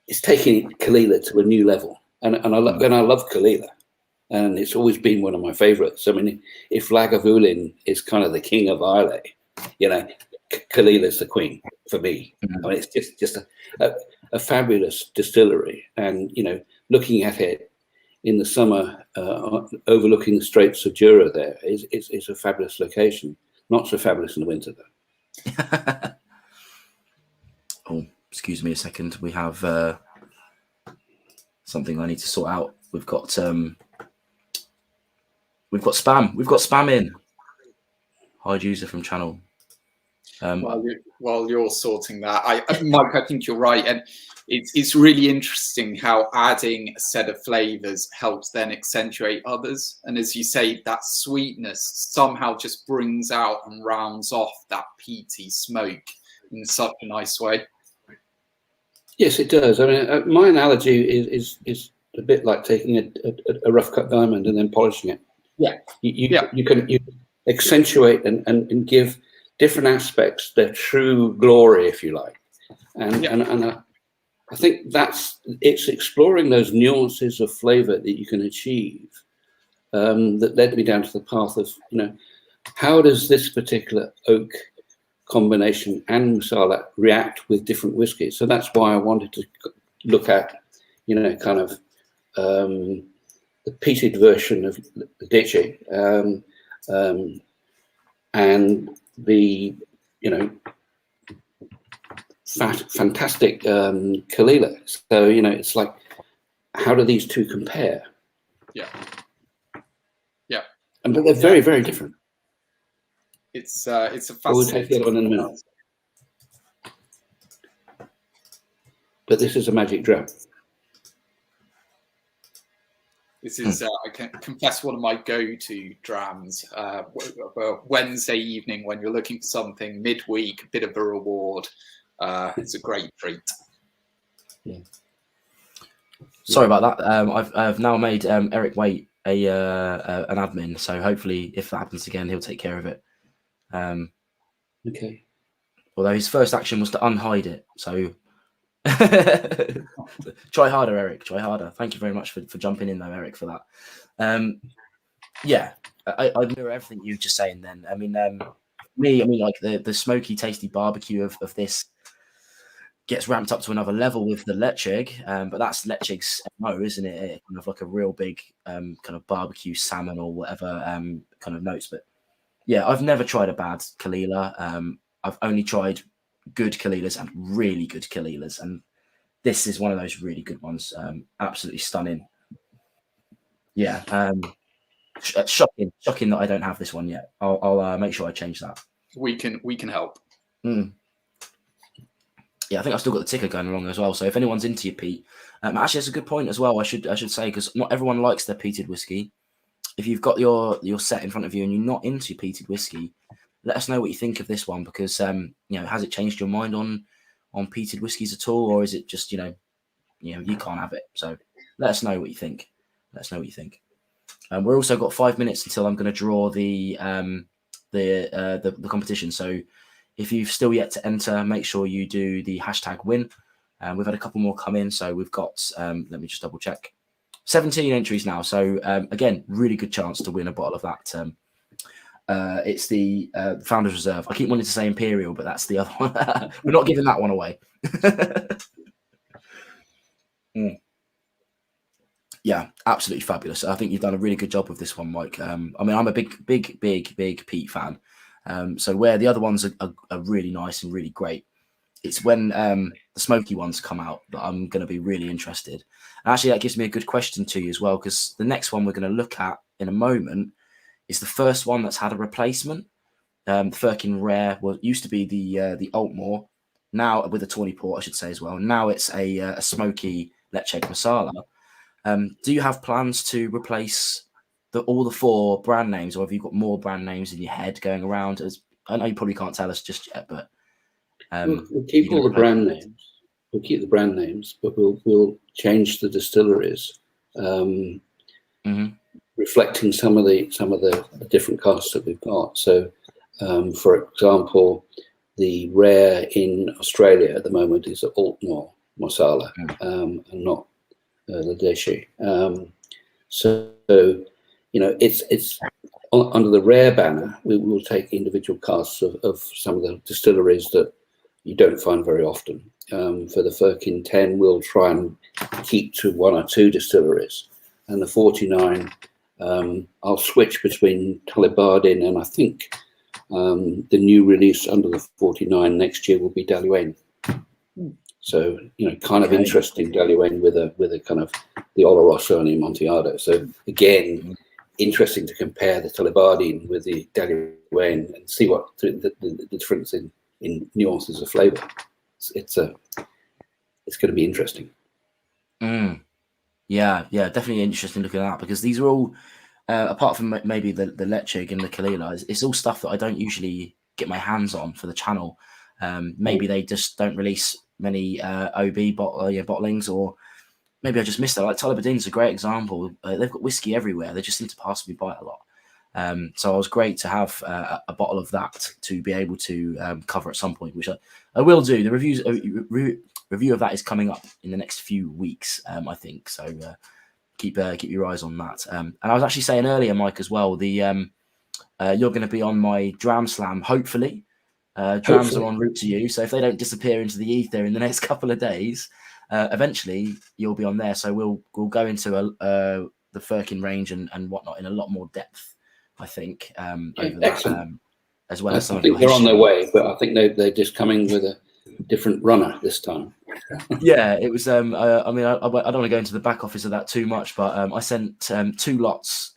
it's taking Caol Ila to a new level, and I love Caol Ila, and it's always been one of my favorites. I mean, if Lagavulin is kind of the king of Islay, you know, Caol Ila's the queen for me. I mean, it's just a fabulous distillery, and, you know, looking at it in the summer, overlooking the Straits of Jura, there is a fabulous location. Not so fabulous in the winter, though. Oh, excuse me a second. We have something I need to sort out. We've got spam. We've got spam in. Hide user from channel. While you're sorting that, Mike, I think you're right, and it's really interesting how adding a set of flavors helps then accentuate others, and as you say, that sweetness somehow just brings out and rounds off that peaty smoke in such a nice way. Yes, it does. I mean, my analogy is a bit like taking a rough cut diamond and then polishing it. Yeah, you can accentuate and give different aspects their true glory, if you like, and I think it's exploring those nuances of flavor that you can achieve that led me down to the path of, you know, how does this particular oak combination and Marsala react with different whiskies? So that's why I wanted to look at, you know, kind of the peated version of the Ditchy, and the, you know, fantastic Caol Ila. So, you know, it's like, how do these two compare? Yeah. But they're very, very different. It's a fascinating. We'll take the other one in a minute. But this is a magic dram. This is, I can confess, one of my go-to drams. Wednesday evening when you're looking for something midweek, a bit of a reward. It's a great treat. Yeah. Sorry about that. I've now made Eric wait an admin, so hopefully, if that happens again, he'll take care of it. Okay. Although his first action was to unhide it, so try harder, Eric. Try harder. Thank you very much for jumping in, though, Eric, for that. Yeah, I mirror everything you were just saying. Then, I mean, like the smoky, tasty barbecue of this gets ramped up to another level with the Lechig, but that's Lechig's MO, isn't it? Kind of like a real big kind of barbecue salmon or whatever kind of notes. But yeah, I've never tried a bad Caol Ila. I've only tried good Caol Ilas and really good Caol Ilas, and this is one of those really good ones. Absolutely stunning. Yeah, shocking that I don't have this one yet. I'll make sure I change that. We can help. Yeah, I think I've still got the ticker going along as well. So if anyone's into your peat, actually, that's a good point as well. I should say, because not everyone likes their peated whiskey. If you've got your set in front of you and you're not into peated whiskey, let us know what you think of this one, because you know, has it changed your mind on peated whiskies at all, or is it just, you know you can't have it? So let us know what you think. Let us know what you think. We're also got 5 minutes until I'm going to draw the competition. So if you've still yet to enter, make sure you do the #win. We've had a couple more come in, so we've got let me just double check, 17 entries now. So again, really good chance to win a bottle of that. It's the Founders Reserve. I keep wanting to say Imperial, but that's the other one. We're not giving that one away. Yeah, absolutely fabulous. I think you've done a really good job with this one, Mike. I mean, I'm a big Pete fan. So where the other ones are really nice and really great, it's when the smoky ones come out that I'm going to be really interested. And actually, that gives me a good question to you as well, because the next one we're going to look at in a moment is the first one that's had a replacement. The Firkin Rare, well, it used to be the Altmore, now with a tawny port, I should say as well. Now it's a smoky Leche Marsala. Do you have plans to replace all the 4 brand names, or have you got more brand names in your head going around? I know you probably can't tell us just yet, but we'll keep all the brand names. We'll keep the brand names, but we'll change the distilleries, reflecting some of the different casks that we've got. So, for example, the rare in Australia at the moment is Altmore Marsala, and not the Deshi. So it's under the rare banner. We will take individual casks of some of the distilleries that you don't find very often. For the Firkin Ten, we'll try and keep to 1 or 2 distilleries, and the 49, I'll switch between Tullibardine and I think the new release under the 49 next year will be Daluane. So kind of interesting Daluane with a kind of the Oloroso and Amontillado. So again, interesting to compare the Tullibardine with the Daluane and see what the difference in nuances of flavour. It's going to be interesting. Yeah, definitely interesting looking at that, because these are all, apart from maybe the Lechig and the Caol Ila, it's all stuff that I don't usually get my hands on for the channel. Maybe they just don't release many OB bottlings, or maybe I just missed that. Like Tullibardine's a great example. They've got whiskey everywhere. They just seem to pass me by a lot. So it was great to have a bottle of that to be able to cover at some point, which I will do. The review of that is coming up in the next few weeks, I think. So keep your eyes on that. And I was actually saying earlier, Mike, as well, you're going to be on my Dram Slam, hopefully. Drams are en route to you, so if they don't disappear into the ether in the next couple of days, eventually you'll be on there. So we'll go into the Firkin range and whatnot in a lot more depth, I think. Over that, as well as some of your they're on their way, but I think they're just coming with a different runner this time. Yeah, it was. I mean, I don't want to go into the back office of that too much, but I sent 2 lots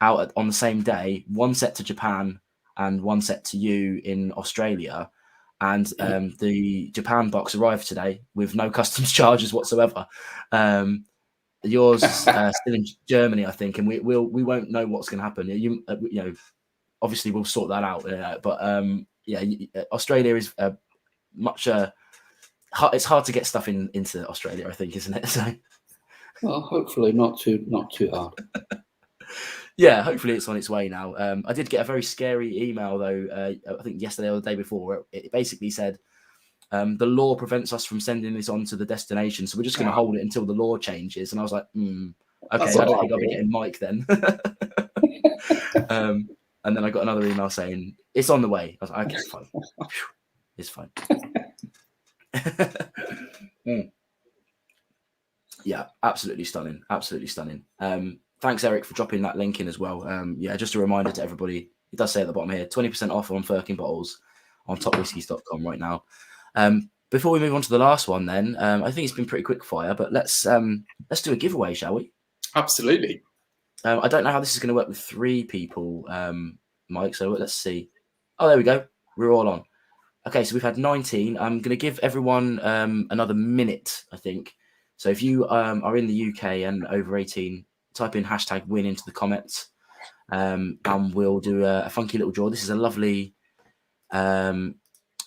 out on the same day, 1 set to Japan and 1 set to you in Australia. And the Japan box arrived today with no customs charges whatsoever. Yours still in Germany, I think, and we won't know what's going to happen. You know, obviously we'll sort that out. But Australia is much. It's hard to get stuff into Australia, I think, isn't it? So, well, hopefully not too hard. Yeah, hopefully it's on its way now. I did get a very scary email, though, I think yesterday or the day before, where it basically said, the law prevents us from sending this on to the destination, so we're just going to hold it until the law changes. And I was like, okay, I don't think I'll be getting Mike then. And then I got another email saying, it's on the way. I was like, okay, fine. It's fine. Yeah, absolutely stunning. Absolutely stunning. Thanks, Eric, for dropping that link in as well. Just a reminder to everybody, it does say at the bottom here, 20% off on Firkin bottles on TopWhiskies.com right now. Before we move on to the last one, then, I think it's been pretty quick fire, but let's do a giveaway, shall we? Absolutely. I don't know how this is going to work with 3 people, Mike, so let's see. Oh, there we go. We're all on. Okay, so we've had 19. I'm going to give everyone another minute, I think. So if you are in the UK and over 18, type in #win into the comments, and we'll do a funky little draw. This is a lovely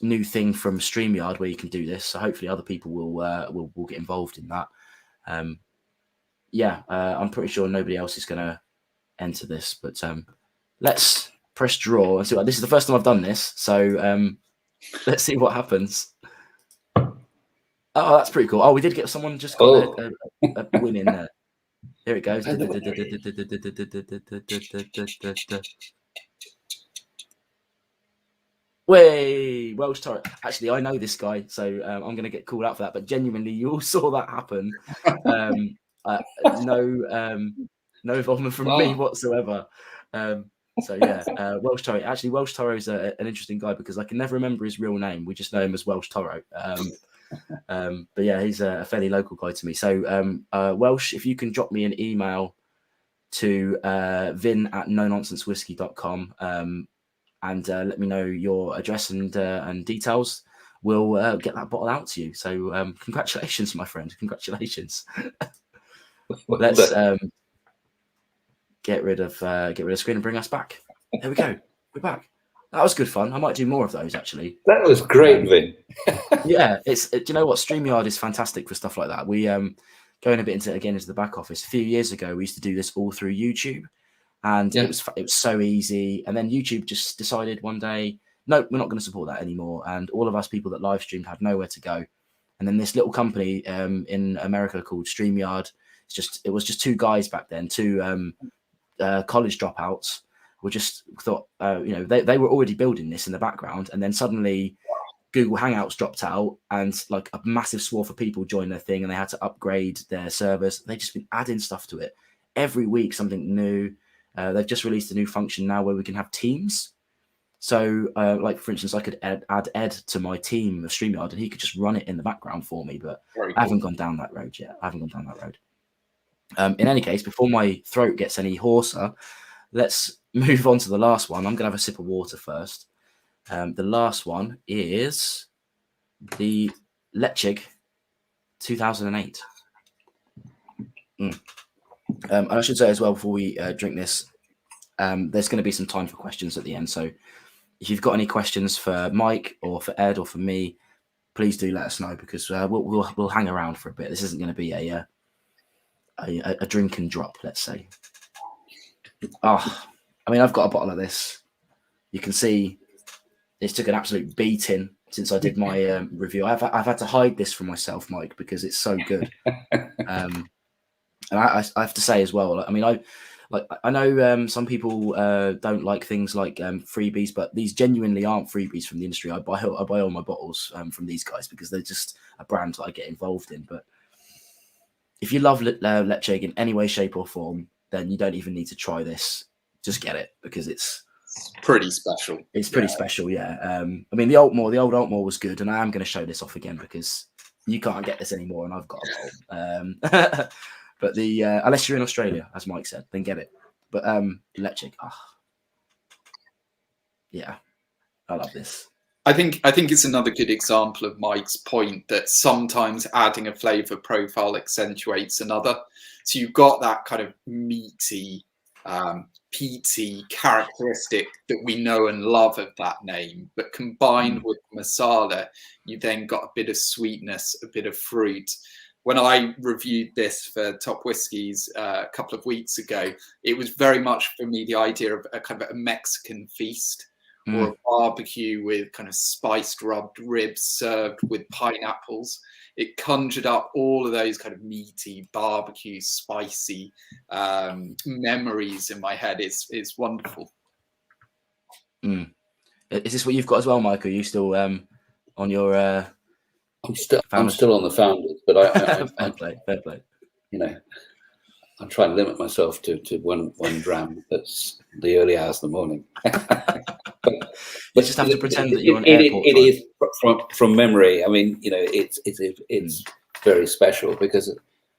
new thing from StreamYard where you can do this. So hopefully other people will get involved in that. I'm pretty sure nobody else is going to enter this, but let's press draw and see. This is the first time I've done this, so let's see what happens. Oh, that's pretty cool. Oh, we did get someone just got a win in there. Here it goes. Way Welsh Torrent. Actually, I know this guy, so I'm going to get called out for that. But genuinely, you all saw that happen. No involvement from me whatsoever. So yeah, Welsh Toro. Actually, Welsh Toro is an interesting guy because I can never remember his real name. We just know him as Welsh Toro. But yeah, he's a fairly local guy to me. So Welsh, if you can drop me an email to vin@nononsensewhisky.com and let me know your address and details, we'll get that bottle out to you. So congratulations, my friend. Congratulations. Let's get rid of screen and bring us back. There we go. We're back. That was good fun. I might do more of those actually. That was great, Vin. Yeah, do you know what? StreamYard is fantastic for stuff like that. We going a bit into the back office. A few years ago, we used to do this all through YouTube, and it was so easy. And then YouTube just decided one day, no, we're not going to support that anymore. And all of us people that live streamed had nowhere to go. And then this little company in America called StreamYard, it was just two guys back then, two college dropouts, were just thought, they were already building this in the background, and then suddenly Google Hangouts dropped out, and like a massive swath of people joined their thing, and they had to upgrade their servers. They've just been adding stuff to it every week, something new. They've just released a new function now where we can have teams. So, like for instance, I could add Ed to my team of StreamYard, and he could just run it in the background for me. But I haven't gone down that road yet. In any case, before my throat gets any hoarser, let's move on to the last one. I'm going to have a sip of water first. The last one is the Leipzig 2008. And I should say as well, before we drink this, there's going to be some time for questions at the end. So if you've got any questions for Mike or for Ed or for me, please do let us know, because we'll hang around for a bit. This isn't going to be a drink and drop, let's say. I've got a bottle of this. You can see this took an absolute beating since I did my review. I've had to hide this from myself, Mike, because it's so good. And I have to say as well, I know some people don't like things like freebies, but these genuinely aren't freebies from the industry. I buy all my bottles from these guys because they're just a brand that I get involved in. But if you love Leipzig in any way, shape or form, then you don't even need to try this. Just get it, because it's pretty special. It's pretty special, yeah. The old Altmore was good, and I am going to show this off again because you can't get this anymore, and I've got a bottle. But unless you're in Australia, as Mike said, then get it. But Leipzig, yeah, I love this. I think it's another good example of Mike's point that sometimes adding a flavour profile accentuates another. So you've got that kind of meaty, peaty characteristic that we know and love of that name, but combined with Marsala, you then got a bit of sweetness, a bit of fruit. When I reviewed this for TopWhiskies a couple of weeks ago, it was very much for me the idea of a kind of a Mexican feast or a barbecue with kind of spiced rubbed ribs served with pineapples. It conjured up all of those kind of meaty, barbecue, spicy memories in my head. It's wonderful. Is this what you've got as well, Mike? Are you still on your? I'm still on the Founders, but I fair play. I try and limit myself to one dram. That's the early hours of the morning. You just have to pretend that you're on airport. It is from memory. It's very special because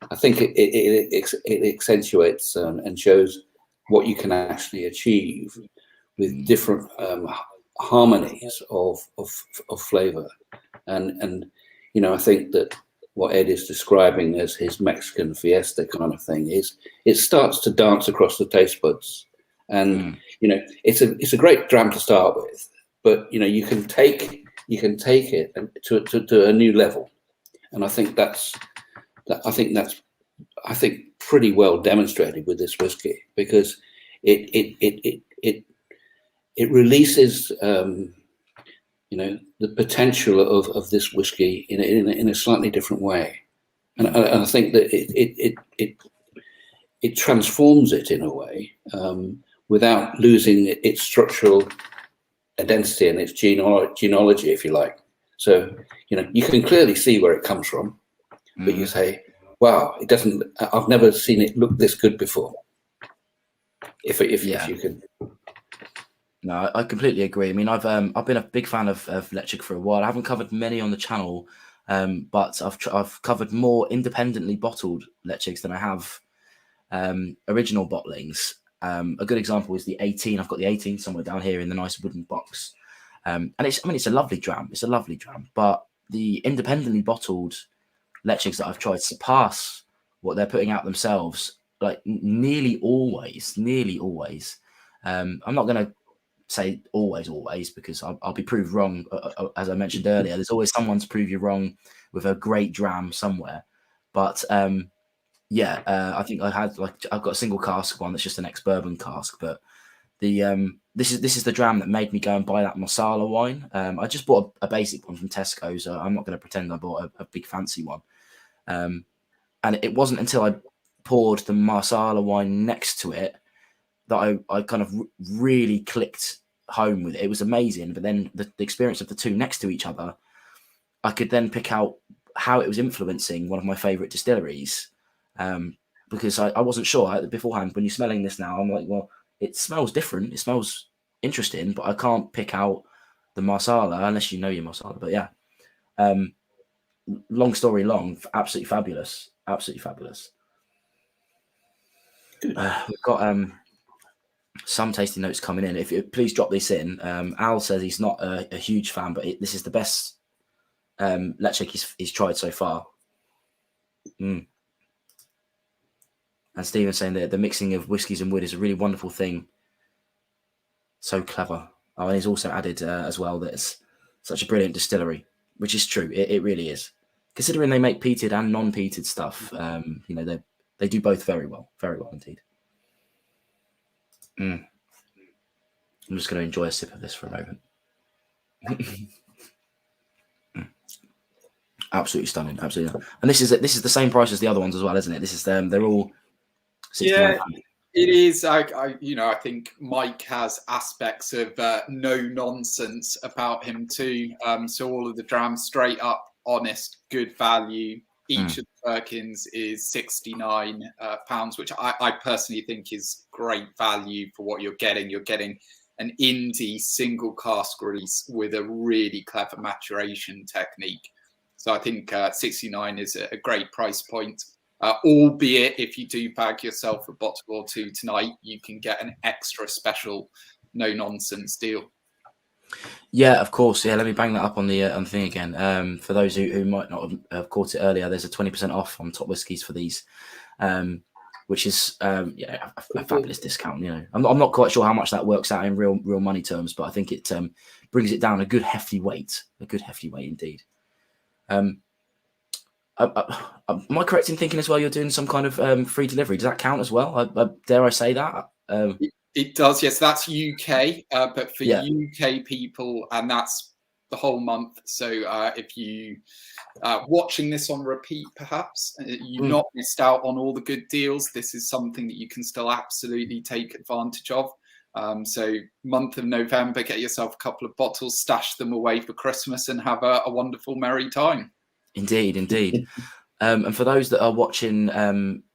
I think it accentuates and shows what you can actually achieve with different harmonies of flavor, and I think that what Ed is describing as his Mexican fiesta kind of thing is it starts to dance across the taste buds, and it's a great dram to start with, but you can take it to a new level, and I think that's pretty well demonstrated with this whiskey, because it releases the potential of this whiskey in a slightly different way, and I think that it transforms it in a way without losing its structural identity and its genealogy, if you like. So you can clearly see where it comes from, but you say, "Wow, it doesn't. I've never seen it look this good before." If you can. No, I completely agree. I mean, I've been a big fan of Leipzig for a while. I haven't covered many on the channel, but I've covered more independently bottled Leipzigs than I have original bottlings. A good example is the 18. I've got the 18 somewhere down here in the nice wooden box, and it's a lovely dram. It's a lovely dram, but the independently bottled Leipzigs that I've tried surpass what they're putting out themselves, like nearly always. I'm not going to say always, because I'll be proved wrong. As I mentioned earlier, there's always someone to prove you wrong with a great dram somewhere. But I think I've got a single cask one that's just an ex-bourbon cask. But the this is the dram that made me go and buy that Marsala wine. I just bought a basic one from Tesco, so I'm not going to pretend I bought a big fancy one. And it wasn't until I poured the Marsala wine next to it that I kind of really clicked home with it. It was amazing. But then the experience of the two next to each other, I could then pick out how it was influencing one of my favorite distilleries. Because I wasn't sure beforehand. When you're smelling this now, I'm like, well, it smells different. It smells interesting, but I can't pick out the Marsala unless you know your Marsala. But yeah, long story long, absolutely fabulous. Absolutely fabulous. We've got some tasty notes coming in. If you please drop this in. Al says he's not a huge fan, but this is the best Leipzig he's tried so far. And Stephen's saying that the mixing of whiskies and wood is a really wonderful thing. So clever. Oh, and he's also added as well that it's such a brilliant distillery, which is true. It really is. Considering they make peated and non-peated stuff, they do both very well indeed. I'm just going to enjoy a sip of this for a moment. Absolutely stunning, absolutely. And this is the same price as the other ones as well, isn't it? This is them. They're all 69 pounds. It is. I think Mike has aspects of no nonsense about him too. So all of the drams, straight up, honest, good value. Each of the Firkins is £69, which I personally think is great value for what you're getting. You're getting an indie single cask release with a really clever maturation technique. So I think 69 is a great price point. Albeit if you do bag yourself a bottle or two tonight, you can get an extra special no nonsense deal. Yeah, of course. Yeah, let me bang that up on the thing again. For those who might not have caught it earlier, there's a 20% off on TopWhiskies for these, which is a fabulous discount. I'm not quite sure how much that works out in real money terms, but I think it brings it down a good hefty weight indeed. Am I correct in thinking as well you're doing some kind of free delivery? Does that count as well? Dare I say that? It does, yes. That's UK, but for UK people, and that's the whole month. So if you watching this on repeat, perhaps you've not missed out on all the good deals. This is something that you can still absolutely take advantage of. So month of November, get yourself a couple of bottles, stash them away for Christmas, and have a wonderful, merry time. Indeed. And for those that are watching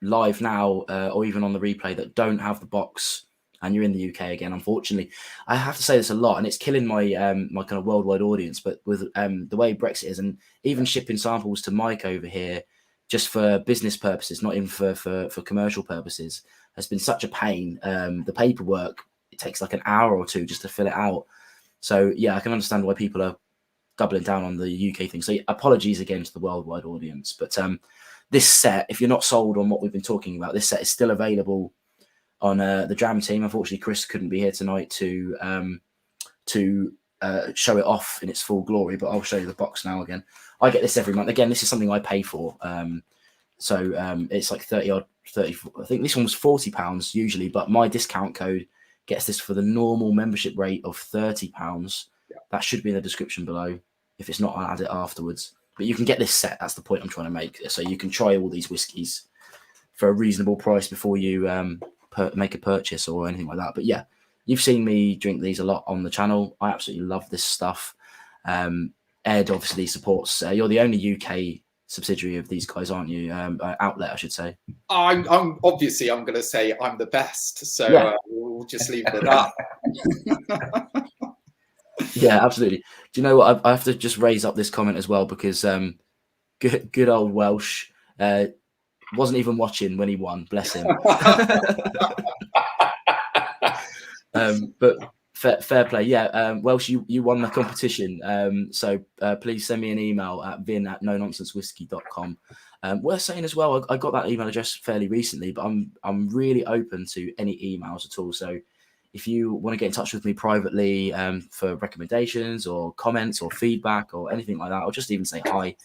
live now, or even on the replay that don't have the box, and you're in the UK again, unfortunately, I have to say this a lot, and it's killing my my kind of worldwide audience. But with the way Brexit is, and even shipping samples to Mike over here just for business purposes, not even for commercial purposes, has been such a pain. The paperwork, it takes like an hour or two just to fill it out. So yeah, I can understand why people are doubling down on the UK thing. So apologies again to the worldwide audience. But this set, if you're not sold on what we've been talking about, this set is still available on the Dram Team. Unfortunately, Chris couldn't be here tonight to show it off in its full glory, but I'll show you the box now again. I get this every month. Again, this is something I pay for. So it's like 30 odd, 30. I think this one was £40 usually, but my discount code gets this for the normal membership rate of £30. That should be in the description below. If it's not, I'll add it afterwards. But you can get this set. That's the point I'm trying to make. So you can try all these whiskies for a reasonable price before you make a purchase or anything like that. But yeah, you've seen me drink these a lot on the channel. I absolutely love this stuff. Ed obviously supports. You're the only UK subsidiary of these guys, aren't you? Outlet, I should say. I'm obviously, I'm going to say I'm the best. So we'll just leave it at that. Yeah, absolutely. Do you know what? I have to just raise up this comment as well because good old Welsh wasn't even watching when he won. Bless him. But fair play. Yeah, Welsh, you won the competition. So please send me an email at vin@nononsensewhisky.com. Worth saying as well, I got that email address fairly recently, but I'm really open to any emails at all. So if you want to get in touch with me privately for recommendations or comments or feedback or anything like that, or just even say hi,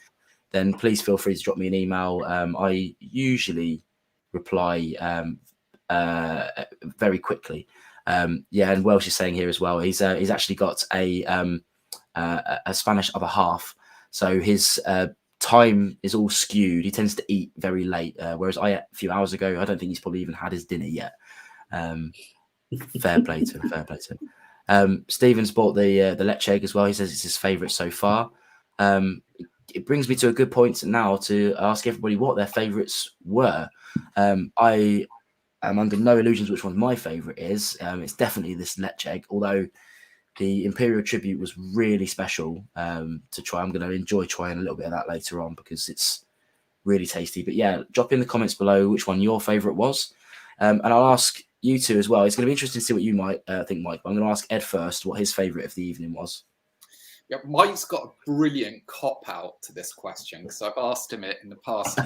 then please feel free to drop me an email. I usually reply very quickly. Yeah, and Welsh is saying here as well, he's actually got a Spanish other half, so his time is all skewed. He tends to eat very late, whereas I ate a few hours ago. I don't think he's probably even had his dinner yet. Fair play to him. Fair play to him. Stephen's bought the Leche egg as well. He says it's his favourite so far. It brings me to a good point now to ask everybody what their favourites were. I am under no illusions which one my favourite is. It's definitely this Leche egg, although the Imperial Tribute was really special to try. I'm going to enjoy trying a little bit of that later on because it's really tasty. But yeah, drop in the comments below which one your favourite was. And I'll ask you two as well. It's going to be interesting to see what you might think, Mike. But I'm going to ask Ed first what his favourite of the evening was. Yeah, Mike's got a brilliant cop-out to this question because I've asked him it in the past.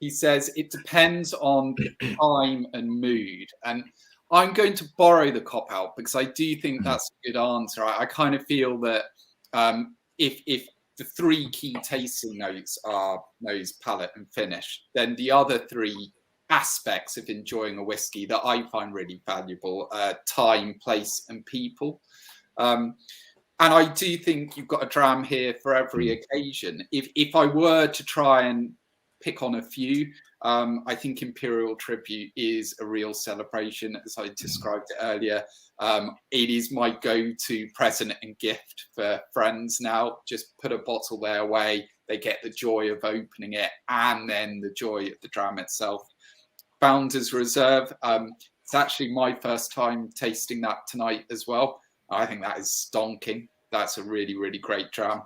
He says it depends on time and mood. And I'm going to borrow the cop-out because I do think that's a good answer. I kind of feel that if the three key tasting notes are nose, palate, and finish, then the other three aspects of enjoying a whiskey that I find really valuable are time, place, and people. And I do think you've got a dram here for every occasion. If I were to try and pick on a few, I think Imperial Tribute is a real celebration, as I described it earlier. It is my go-to present and gift for friends now. Just put a bottle there away. They get the joy of opening it and then the joy of the dram itself. Founders Reserve. It's actually my first time tasting that tonight as well. I think that is stonking. That's a really, really great dram.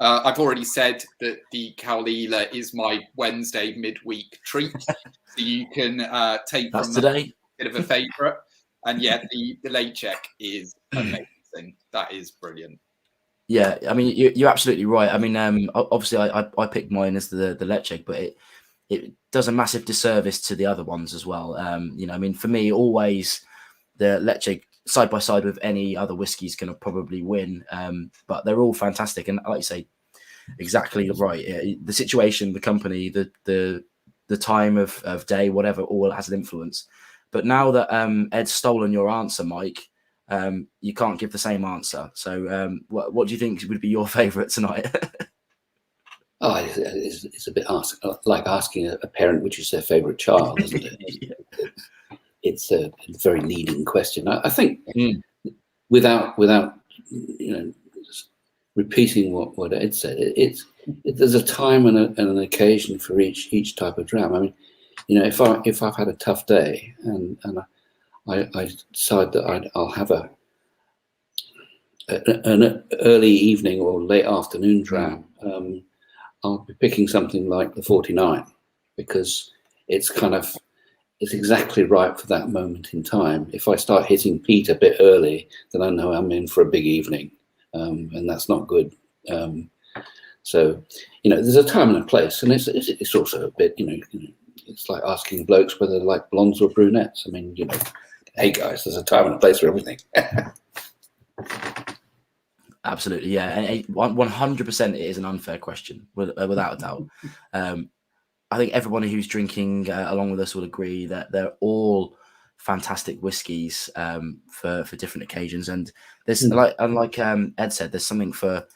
I've already said that the Caol Ila is my Wednesday midweek treat. So you can take that's from today. A bit of a favourite. And yeah, the Leche is amazing. That is brilliant. Yeah, I mean, you're absolutely right. I mean, obviously I picked mine as the Leche, but it does a massive disservice to the other ones as well. You know, I mean, for me, always the Leche side by side with any other whiskey is going to probably win. But they're all fantastic, and like you say, exactly right. The situation, the company, the time of day, whatever, all has an influence. But now that Ed's stolen your answer, Mike, you can't give the same answer. So, what do you think would be your favourite tonight? Oh, it's a bit like asking a parent which is their favourite child, isn't it? Yeah. It's a very leading question. I think without repeating what Ed said, there's a time and an occasion for each type of dram. I mean, you know, if I've had a tough day and I decide that I'll have an early evening or late afternoon dram, I'll be picking something like the 49 because it's exactly right for that moment in time. If I start hitting peat a bit early, then I know I'm in for a big evening, and that's not good. So, you know, there's a time and a place, and it's also a bit, you know, it's like asking blokes whether they like blondes or brunettes. I mean, you know, hey guys, there's a time and a place for everything. Absolutely, yeah, and 100% it is an unfair question, without a doubt. I think everyone who's drinking along with us will agree that they're all fantastic whiskies for different occasions, and there's like Ed said, there's something for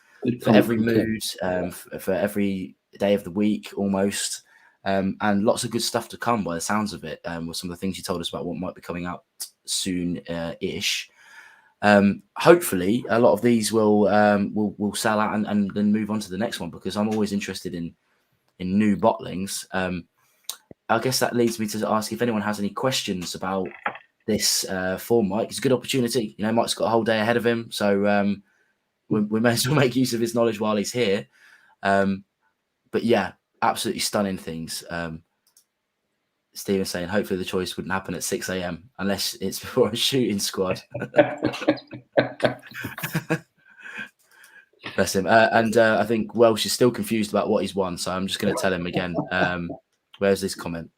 every mood, for every day of the week almost, and lots of good stuff to come by the sounds of it. With some of the things you told us about what might be coming out soon-ish. Hopefully a lot of these will sell out and then move on to the next one, because I'm always interested in new bottlings. I guess that leads me to ask if anyone has any questions about this for Mike. It's a good opportunity. You know, Mike's got a whole day ahead of him, so we may as well make use of his knowledge while he's here. But yeah, absolutely stunning things. Stephen's saying hopefully the choice wouldn't happen at 6 a.m. unless it's before a shooting squad. Bless him. And I think Welsh is still confused about what he's won, so I'm just going to tell him again. Where's this comment?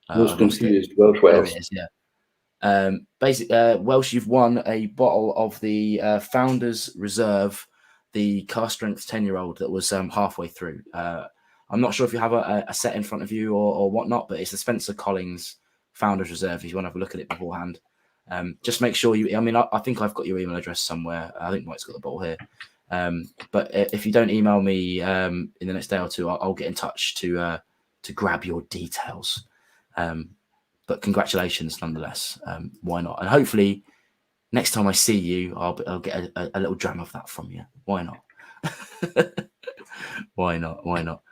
Was confused. Welsh. There it is, yeah. Basically, Welsh, you've won a bottle of the Founders Reserve, the cask strength 10-year-old that was halfway through. I'm not sure if you have a set in front of you or whatnot, but it's the Spencer Collings Founders Reserve. If you want to have a look at it beforehand, just make sure you. I mean, I think I've got your email address somewhere. I think Mike's got the bottle here. But if you don't email me in the next day or two, I'll get in touch to grab your details. But congratulations, nonetheless. Why not? And hopefully, next time I see you, I'll get a little dram of that from you. Why not? Why not? Why not?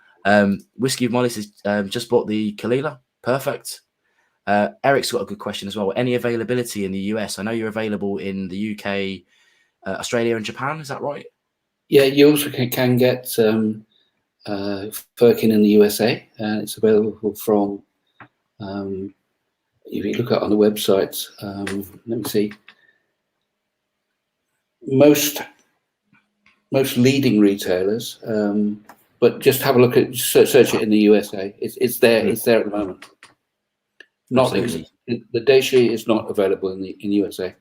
Whiskey of Molly says just bought the Caol Ila. Perfect. Eric's got a good question as well. Any availability in the US? I know you're available in the UK, Australia, and Japan. Is that right? Yeah, you also can get Firkin in the USA. It's available from, if you look at on the website, let me see, most leading retailers, but just have a look at, search it in the USA. It's there. It's there at the moment. Not the Dashi is not available in USA,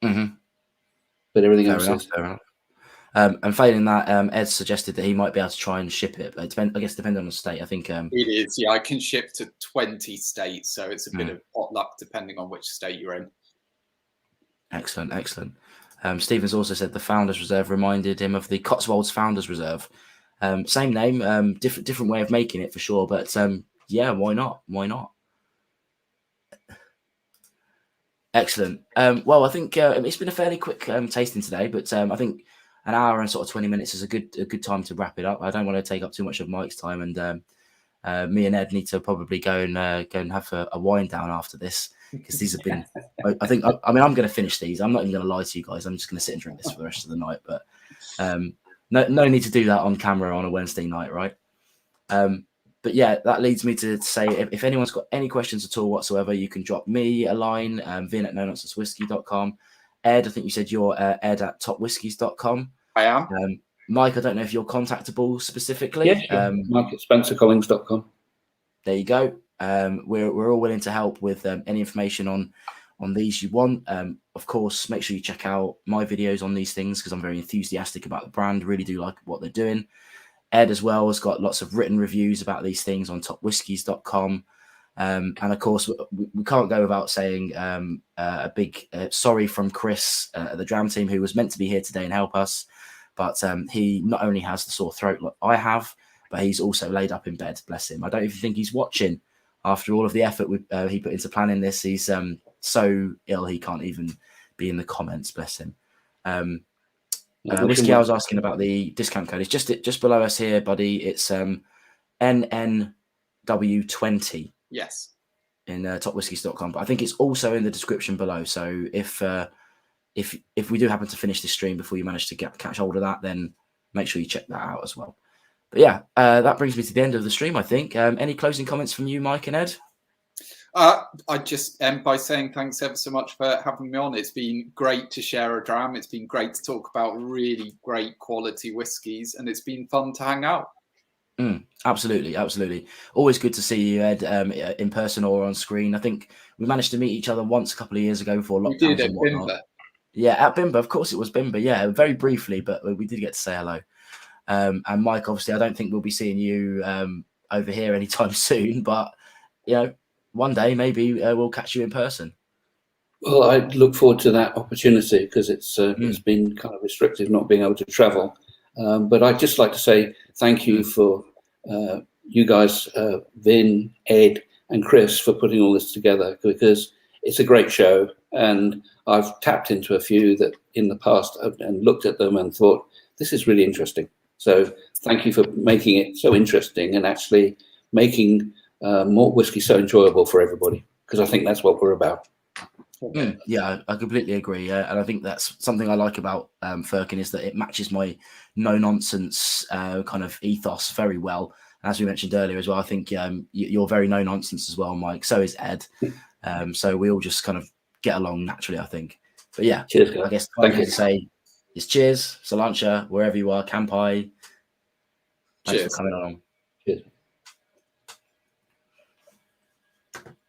but everything else is. Fair enough. And failing that, Ed suggested that he might be able to try and ship it. But I guess depending on the state, I think it is. Yeah, I can ship to 20 states, so it's a bit of pot luck depending on which state you're in. Excellent, excellent. Stephen's also said the Founders Reserve reminded him of the Cotswolds Founders Reserve. Same name, different way of making it for sure. But yeah, why not? Why not? Excellent. Well, I think it's been a fairly quick tasting today, but I think an hour and sort of 20 minutes is a good time to wrap it up. I don't want to take up too much of Mike's time, and me and Ed need to probably go and have a wind down after this, because these have been. I mean, I'm going to finish these. I'm not even going to lie to you guys. I'm just going to sit and drink this for the rest of the night. But no need to do that on camera on a Wednesday night, right? But yeah, that leads me to say if anyone's got any questions at all whatsoever, you can drop me a line, Vin at nononsensewhisky.com. Ed, I think you said you're Ed at topwhiskies.com. I am. Mike, I don't know if you're contactable specifically. Yes, Mike at spencercollings.com. There you go. We're all willing to help with any information on these you want. Of course, make sure you check out my videos on these things, because I'm very enthusiastic about the brand. Really do like what they're doing. Ed as well has got lots of written reviews about these things on topwhiskies.com. And of course, we can't go without saying a big sorry from Chris at the Dram Team, who was meant to be here today and help us. But he not only has the sore throat like I have, but he's also laid up in bed, bless him. I don't even think he's watching after all of the effort he put into planning this. He's so ill he can't even be in the comments, bless him. Whiskey, I was asking about the discount code. It's just below us here, buddy. It's NNW20. Yes. In topwhiskies.com, but I think it's also in the description below. So if we do happen to finish this stream before you manage to catch hold of that, then make sure you check that out as well. But yeah, that brings me to the end of the stream, I think. Any closing comments from you, Mike and Ed? I just end by saying thanks ever so much for having me on. It's been great to share a dram. It's been great to talk about really great quality whiskies, and it's been fun to hang out. Absolutely, absolutely. Always good to see you, Ed, in person or on screen. I think we managed to meet each other once a couple of years ago before lockdowns. We did at Bimber. Yeah, at Bimber. Of course, it was Bimber. Yeah, very briefly, but we did get to say hello. And Mike, obviously, I don't think we'll be seeing you over here anytime soon, but one day maybe we'll catch you in person. Well, I look forward to that opportunity, because it's been kind of restrictive not being able to travel. But I'd just like to say thank you for you guys, Vin, Ed, and Chris, for putting all this together, because it's a great show. And I've tapped into a few that in the past and looked at them and thought, this is really interesting. So thank you for making it so interesting and actually making more whiskey so enjoyable for everybody, because I think that's what we're about. Yeah, I completely agree. And I think that's something I like about Firkin is that it matches my no nonsense kind of ethos very well. And as we mentioned earlier as well, I think you're very no nonsense as well, Mike. So is Ed. So we all just kind of get along naturally, I think. But yeah, cheers, guys. I guess what I can say is cheers, Salancha, wherever you are, Kampai. Thanks for coming along.